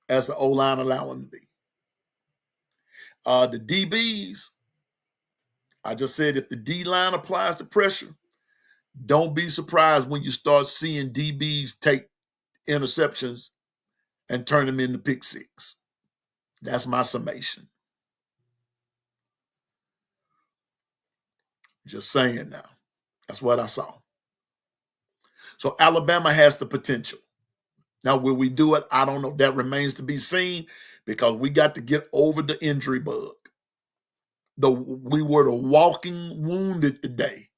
As the O-line allow them to be. The DBs, I just said if the D-line applies the pressure, don't be surprised when you start seeing DBs take interceptions and turn them into pick six. That's my summation. Just saying now. That's what I saw. So Alabama has the potential. Now, will we do it? I don't know. That remains to be seen because we got to get over the injury bug. We were the walking wounded today.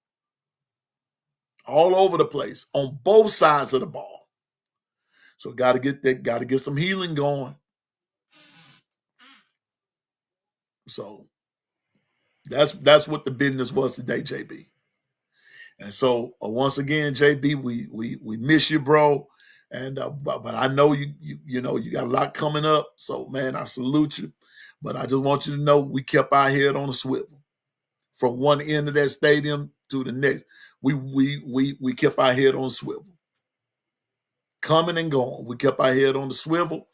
All over the place, on both sides of the ball. So got to get some healing going. So that's what the business was today, JB. And so once again, JB, we miss you, bro. And but I know you know you got a lot coming up. So man, I salute you. But I just want you to know we kept our head on a swivel from one end of that stadium to the next. We kept our head on a swivel. Coming and going. We kept our head on the swivel,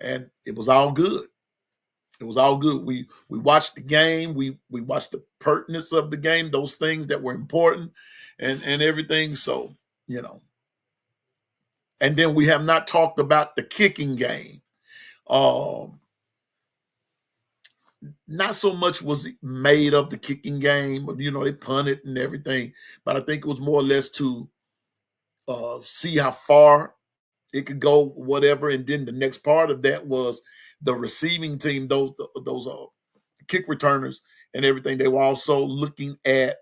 and it was all good. It was all good. We watched the game. We watched the pertinence of the game, those things that were important and everything. So, and then we have not talked about the kicking game. Not so much was made of the kicking game, but they punted and everything. But I think it was more or less to see how far it could go, whatever. And then the next part of that was the receiving team, those kick returners and everything. They were also looking at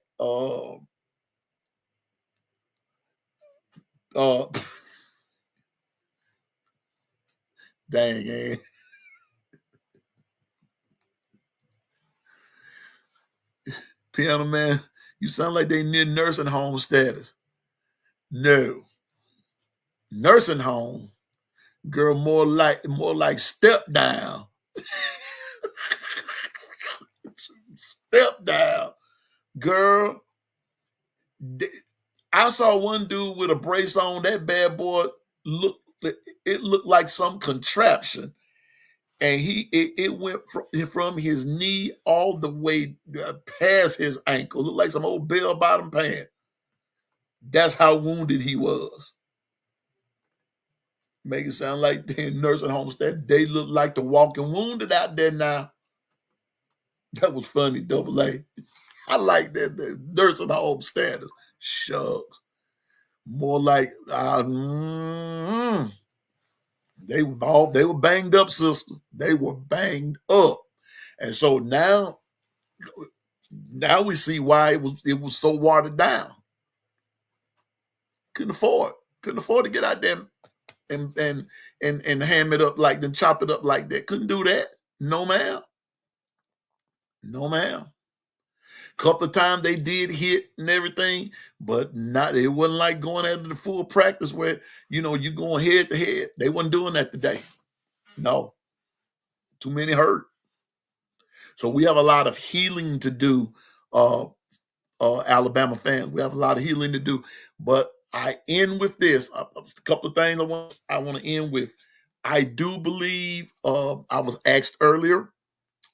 dang, man. Piano Man, you sound like they near nursing home status. No. Nursing home, girl, more like step down. Step down. Girl, I saw one dude with a brace on. That bad boy looked like some contraption. and it went from his knee all the way past his ankle. Looked like some old bell bottom pant. That's how wounded he was. Make it sound like they're in nursing homes. That they look like the walking wounded out there now. That was funny, Double A. I like that, the nursing home standards. Shucks. More like they were banged up, sister. They were banged up. And so now we see why it was so watered down. Couldn't afford to get out there and ham it up like then chop it up like that. Couldn't do that. No ma'am. No ma'am. Couple of times they did hit and everything, but not it wasn't like going after the full practice where you going head to head. They wasn't doing that today. No. Too many hurt. So we have a lot of healing to do, Alabama fans. We have a lot of healing to do. But I end with this. A couple of things I want to end with. I do believe I was asked earlier,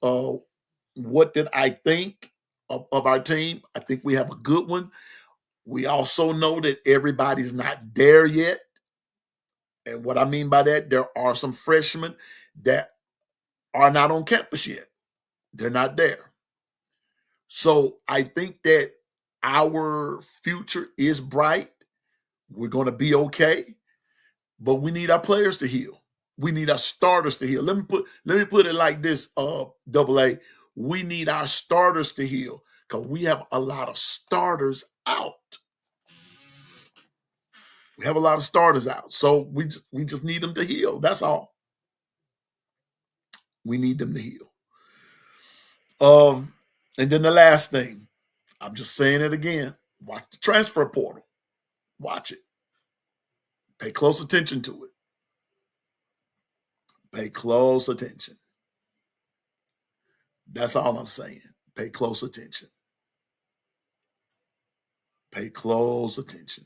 what did I think of our team? I think we have a good one. We also know that everybody's not there yet. And what I mean by that, there are some freshmen that are not on campus yet. They're not there. So I think that our future is bright. We're going to be okay, but we need our players to heal. We need our starters to heal. Let me put it like this, Double A. We need our starters to heal because we have a lot of starters out. We have a lot of starters out. So we just need them to heal. That's all. We need them to heal. And then the last thing, I'm just saying it again. Watch the transfer portal. Watch it. Pay close attention to it. Pay close attention. That's all I'm saying. Pay close attention. Pay close attention.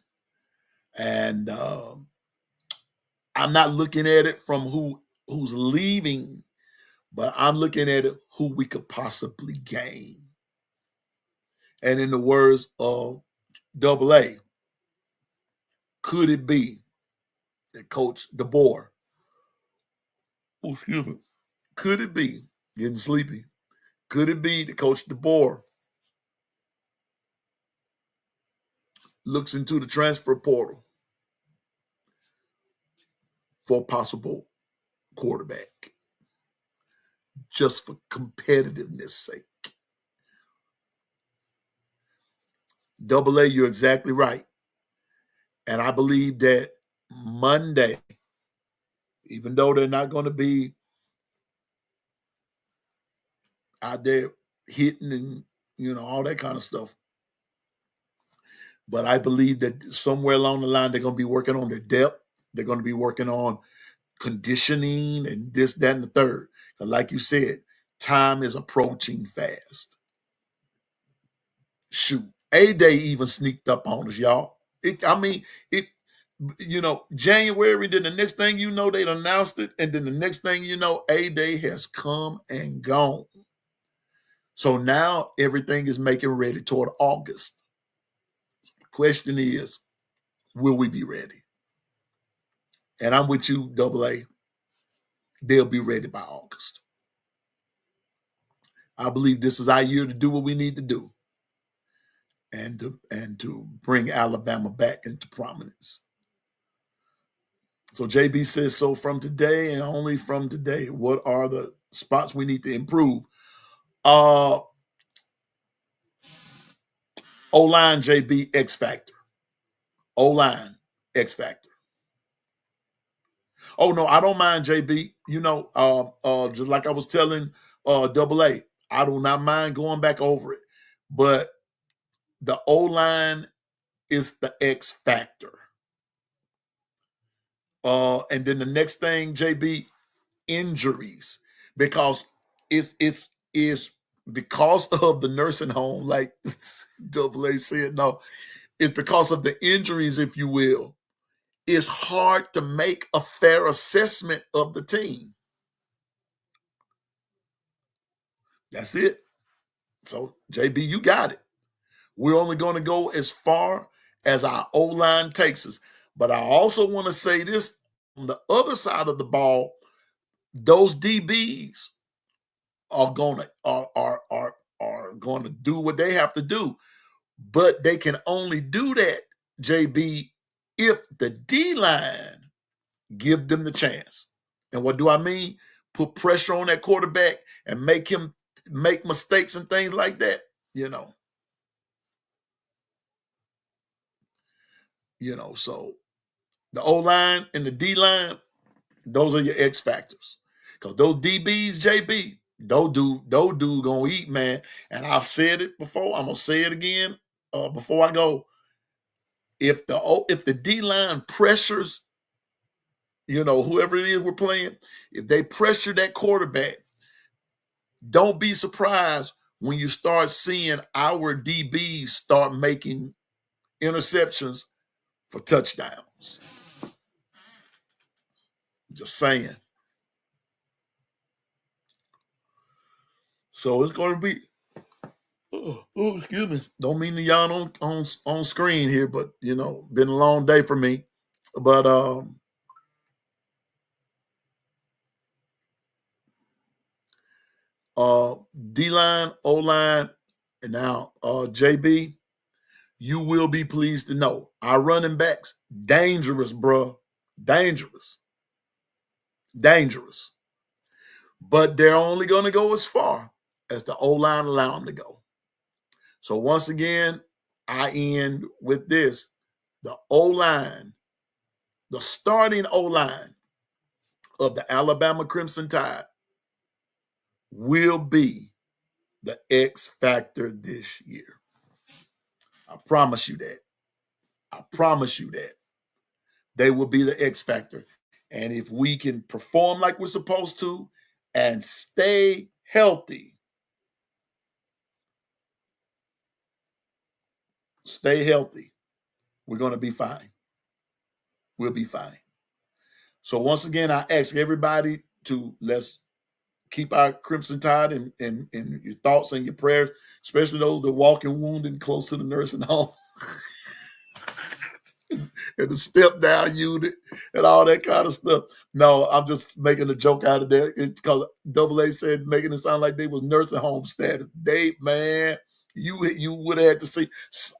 And I'm not looking at it from who's leaving, but I'm looking at it who we could possibly gain. And in the words of Double A, could it be that Coach DeBoer, excuse me, could it be, getting sleepy, could it be that Coach DeBoer looks into the transfer portal for a possible quarterback just for competitiveness sake? Double A, you're exactly right. And I believe that Monday, even though they're not going to be out there hitting and, all that kind of stuff, but I believe that somewhere along the line, they're going to be working on their depth. They're going to be working on conditioning and this, that, and the third. Because like you said, time is approaching fast. Shoot, A-Day even sneaked up on us, y'all. January, then the next thing you know, they'd announced it. And then the next thing you know, A-Day has come and gone. So now everything is making ready toward August. The question is, will we be ready? And I'm with you, Double A. They'll be ready by August. I believe this is our year to do what we need to do and to bring Alabama back into prominence. So JB says, so from today and only from today, what are the spots we need to improve? O-line, JB, X Factor. O-line, X Factor. Oh, no, I don't mind, JB. Just like I was telling Double A, I do not mind going back over it. But the O-line is the X factor. And then the next thing, JB, injuries. Because it is because of the nursing home, like Double A said, no, it's because of the injuries, if you will. It's hard to make a fair assessment of the team. That's it. So, JB, you got it. We're only going to go as far as our O-line takes us. But I also want to say this, on the other side of the ball, those DBs are going to do what they have to do. But they can only do that, JB, if the D-line give them the chance. And what do I mean? Put pressure on that quarterback and make him make mistakes and things like that. So the O-line and the D-line, those are your X factors. Because those DBs, JB, those dude gonna eat, man. And I've said it before. I'm gonna say it again before I go. If the D-line pressures, whoever it is we're playing, if they pressure that quarterback, don't be surprised when you start seeing our DBs start making interceptions for touchdowns. Just saying. So it's going to be. Oh, excuse me. Don't mean to yawn on screen here, but been a long day for me. But D-line, O-line, and now JB, you will be pleased to know our running backs, dangerous, bro. Dangerous. But they're only going to go as far as the O-line allow them to go. So once again, I end with this. The O-line, the starting O-line of the Alabama Crimson Tide will be the X factor this year. I promise you that. They will be the X factor. And if we can perform like we're supposed to and stay healthy, we're going to be fine. We'll be fine. So once again, I ask everybody to let's keep our Crimson Tide in your thoughts and your prayers, especially those that walking wounded close to the nursing home. And the step down unit and all that kind of stuff. No, I'm just making a joke out of that because AA said making it sound like they was nursing home status. Man, you would have had to see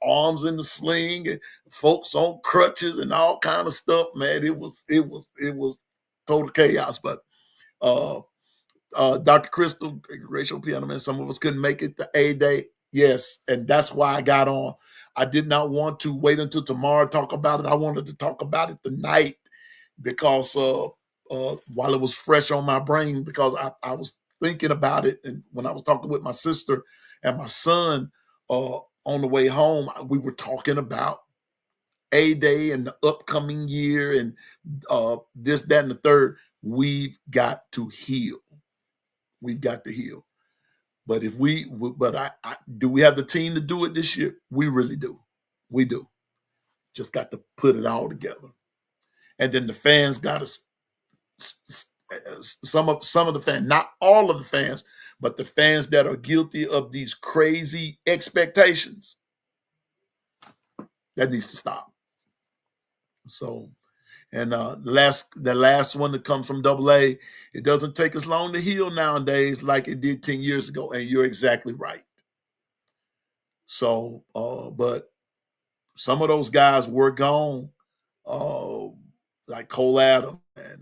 arms in the sling and folks on crutches and all kind of stuff. Man, it was total chaos. But Dr. Crystal, Rachel Piano Man, some of us couldn't make it the A day. Yes, and that's why I got on. I did not want to wait until tomorrow to talk about it. I wanted to talk about it tonight because while it was fresh on my brain, because I was thinking about it. And when I was talking with my sister and my son on the way home, we were talking about A-Day and the upcoming year and this, that, and the third. We've got to heal. But do we have the team to do it this year? We really do. We do. Just got to put it all together. And then the fans got to, some of the fans, not all of the fans, but the fans that are guilty of these crazy expectations, that needs to stop. So, and the last one that comes from AA, it doesn't take as long to heal nowadays like it did 10 years ago. And you're exactly right. So, but some of those guys were gone, like Cole Adam and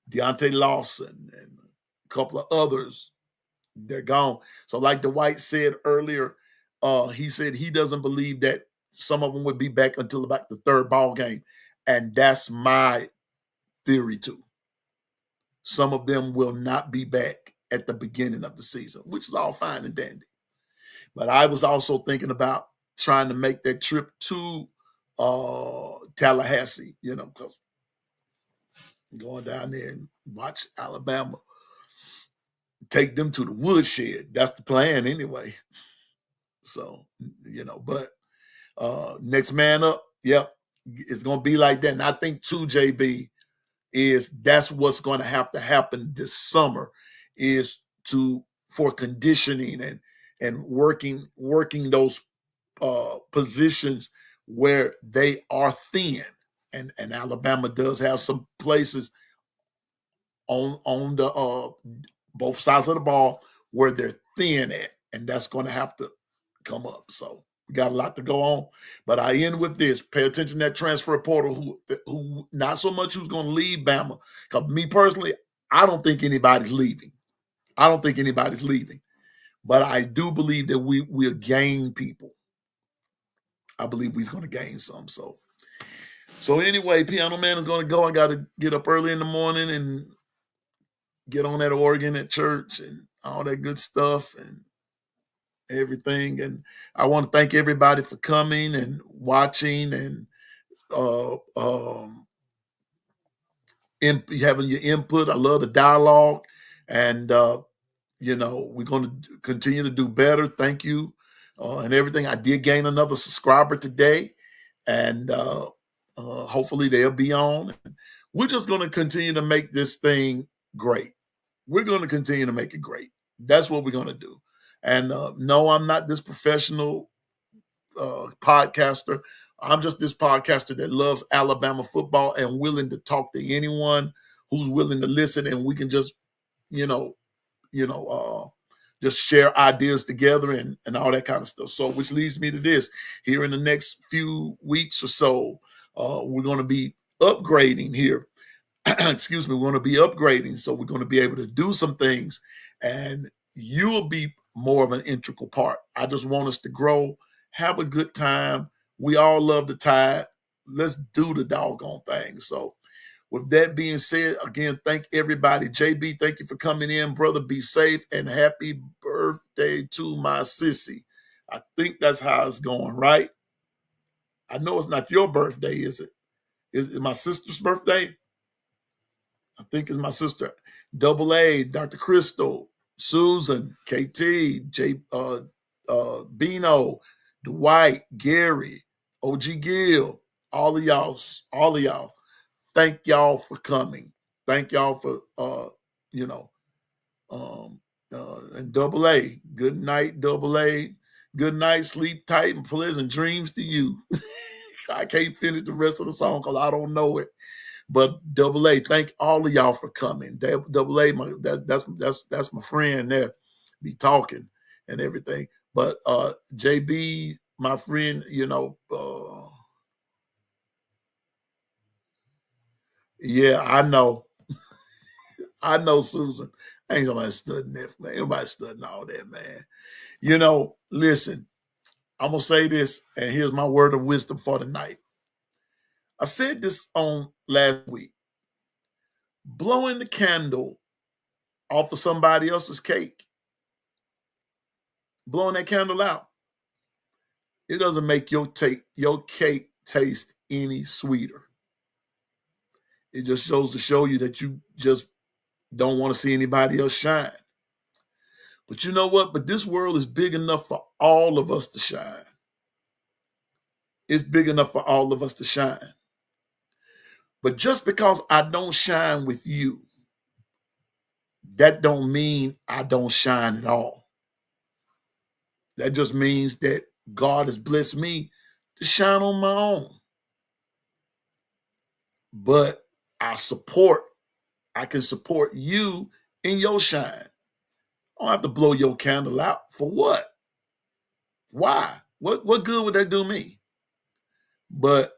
Deontay Lawson and a couple of others. They're gone. So like Dwight said earlier, he said he doesn't believe that some of them would be back until about the third ball game. And that's my theory too. Some of them will not be back at the beginning of the season, which is all fine and dandy. But I was also thinking about trying to make that trip to Tallahassee, because going down there and watch Alabama, take them to the woodshed. That's the plan anyway. So, but next man up, yep, it's going to be like that. And I think too, JB, that's what's going to have to happen this summer is for conditioning and working those positions where they are thin. And Alabama does have some places on the both sides of the ball where they're thin at, and that's going to have to come up. So we got a lot to go on, but I end with this: pay attention to that transfer portal. Who not so much who's going to leave Bama. Because me personally, I don't think anybody's leaving. But I do believe that we'll gain people. I believe we're going to gain some. So anyway, Piano Man is going to go. I got to get up early in the morning and get on that organ at church and all that good stuff and everything. And I want to thank everybody for coming and watching and having your input. I love the dialogue, and we're going to continue to do better. Thank you and everything. I did gain another subscriber today, and hopefully they'll be on. We're just going to continue to make this thing great. We're going to continue to make it great. That's what we're going to do. And no, I'm not this professional podcaster. I'm just this podcaster that loves Alabama football and willing to talk to anyone who's willing to listen, and we can just, just share ideas together and all that kind of stuff. So, which leads me to this: here in the next few weeks or so, we're going to be upgrading here. Excuse me, we're going to be upgrading. So we're going to be able to do some things, and you'll be more of an integral part. I just want us to grow, have a good time. We all love the Tide. Let's do the doggone thing. So with that being said, again, thank everybody. JB, thank you for coming in. Brother, be safe, and happy birthday to my sissy. I think that's how it's going, right? I know it's not your birthday, is it? Is it my sister's birthday? I think it's my sister. Double A, Dr. Crystal, Susan, KT, Bino, Dwight, Gary, OG Gill, all of y'all. Thank y'all for coming. Thank y'all for and Double A. Good night, Double A. Good night, sleep tight and pleasant dreams to you. I can't finish the rest of the song because I don't know it. But Double A, thank all of y'all for coming. Double A, that's my friend there, be talking and everything. But JB, my friend, yeah, I know. I know, Susan. Ain't nobody studying that, man. Ain't nobody studying all that, man. Listen, I'm going to say this, and here's my word of wisdom for the night. I said this on last week. Blowing the candle off of somebody else's cake, blowing that candle out, it doesn't make your cake taste any sweeter. It just show you that you just don't want to see anybody else shine. But you know what? But this world is big enough for all of us to shine. It's big enough for all of us to shine. But just because I don't shine with you, that don't mean I don't shine at all. That just means that God has blessed me to shine on my own. But I can support you in your shine. I don't have to blow your candle out. For what? Why? What good would that do me? But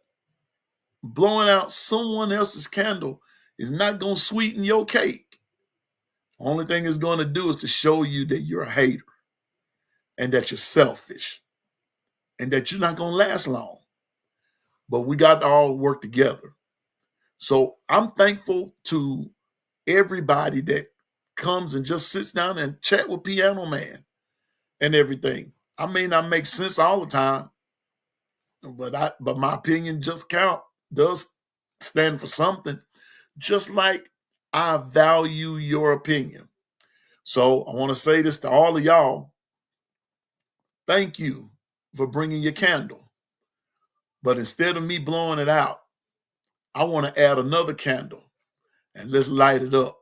blowing out someone else's candle is not going to sweeten your cake. Only thing it's going to do is to show you that you're a hater and that you're selfish and that you're not going to last long. But we got to all work together. So I'm thankful to everybody that comes and just sits down and chat with Piano Man and everything. I may not make sense all the time, but my opinion does stand for something, just like I value your opinion. So I want to say this to all of y'all. Thank you for bringing your candle. But instead of me blowing it out, I want to add another candle and let's light it up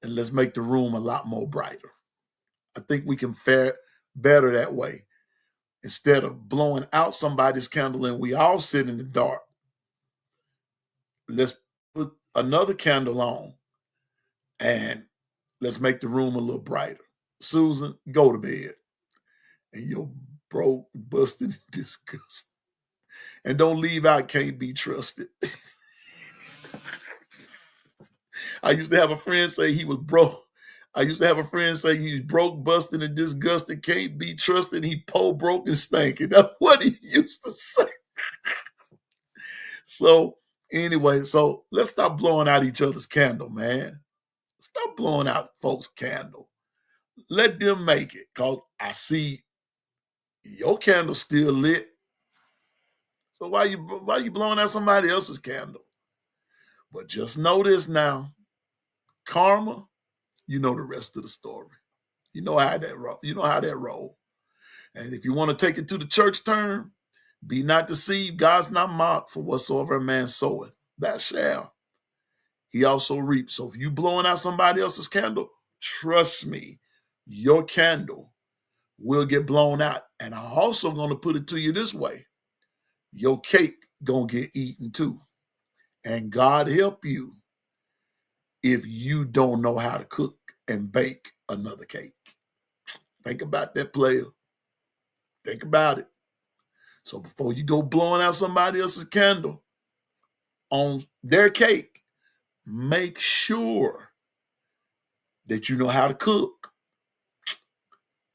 and let's make the room a lot more brighter. I think we can fare better that way. Instead of blowing out somebody's candle and we all sit in the dark, let's put another candle on and let's make the room a little brighter. Susan, go to bed. And your broke, busted, disgust. And don't leave out can't be trusted. I used to have a friend say he was broke. I used to have a friend say he's broke, busted, and disgusted, can't be trusted. He poor, broke, and stinking. That's what he used to say. So anyway, so let's stop blowing out each other's candle, man. Stop blowing out folks' candle. Let them make it, because I see your candle still lit. So why you blowing out somebody else's candle? But just know this now. Karma, you know the rest of the story. You know how that roll. You know how that roll. And if you want to take it to the church term, be not deceived. God's not mocked, for whatsoever a man soweth, that shall he also reap. So if you blowing out somebody else's candle, trust me, your candle will get blown out. And I'm also going to put it to you this way. Your cake going to get eaten too. And God help you if you don't know how to cook and bake another cake. Think about that, player. Think about it. So before you go blowing out somebody else's candle on their cake, make sure that you know how to cook,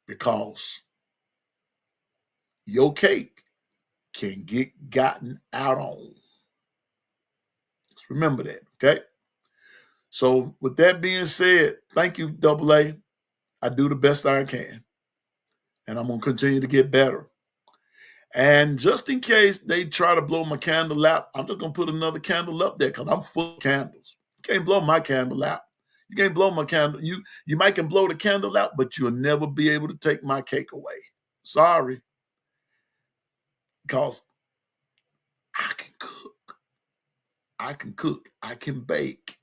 because your cake can get gotten out on. Just remember that, okay? So with that being said, thank you, Double A. I do the best I can, and I'm going to continue to get better. And just in case they try to blow my candle out, I'm just going to put another candle up there, because I'm full of candles. You can't blow my candle out. You can't blow my candle. You might can blow the candle out, but you'll never be able to take my cake away. Sorry. Because I can cook. I can cook. I can bake.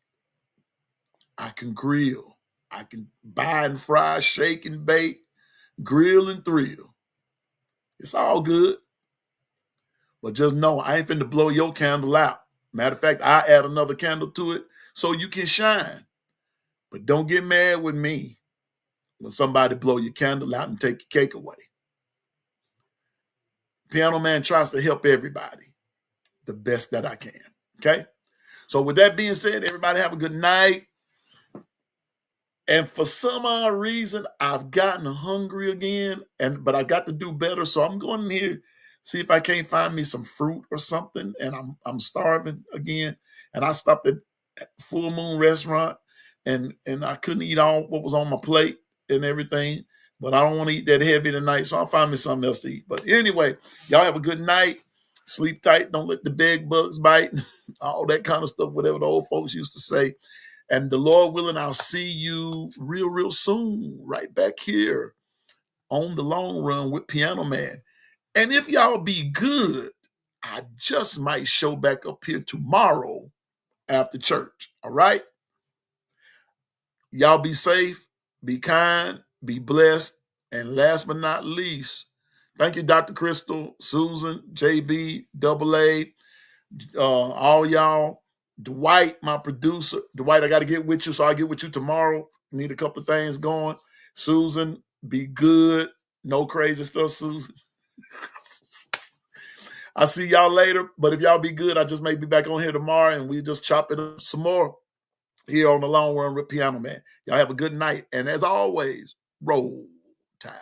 I can grill. I can buy and fry, shake and bake, grill and thrill. It's all good. But just know I ain't finna blow your candle out. Matter of fact, I add another candle to it so you can shine. But don't get mad with me when somebody blow your candle out and take your cake away. Piano Man tries to help everybody the best that I can, okay? So with that being said, everybody have a good night. And for some odd reason, I've gotten hungry again, but I got to do better. So I'm going in here, see if I can't find me some fruit or something, and I'm starving again. And I stopped at Full Moon Restaurant, and I couldn't eat all what was on my plate and everything. But I don't want to eat that heavy tonight, so I'll find me something else to eat. But anyway, y'all have a good night. Sleep tight. Don't let the bed bugs bite. All that kind of stuff, whatever the old folks used to say. And the Lord willing, I'll see you real soon, right back here on The Long Run with Piano Man. And if y'all be good, I just might show back up here tomorrow after church. All right? Y'all be safe, be kind, be blessed. And last but not least, thank you, Dr. Crystal, Susan, JB, Double A, all y'all. Dwight, my producer. Dwight, I got to get with you, so I'll get with you tomorrow. Need a couple of things going. Susan, be good. No crazy stuff, Susan. I'll see y'all later. But if y'all be good, I just may be back on here tomorrow, and we just chop it up some more here on The Long Run with Piano Man. Y'all have a good night. And as always, roll tide.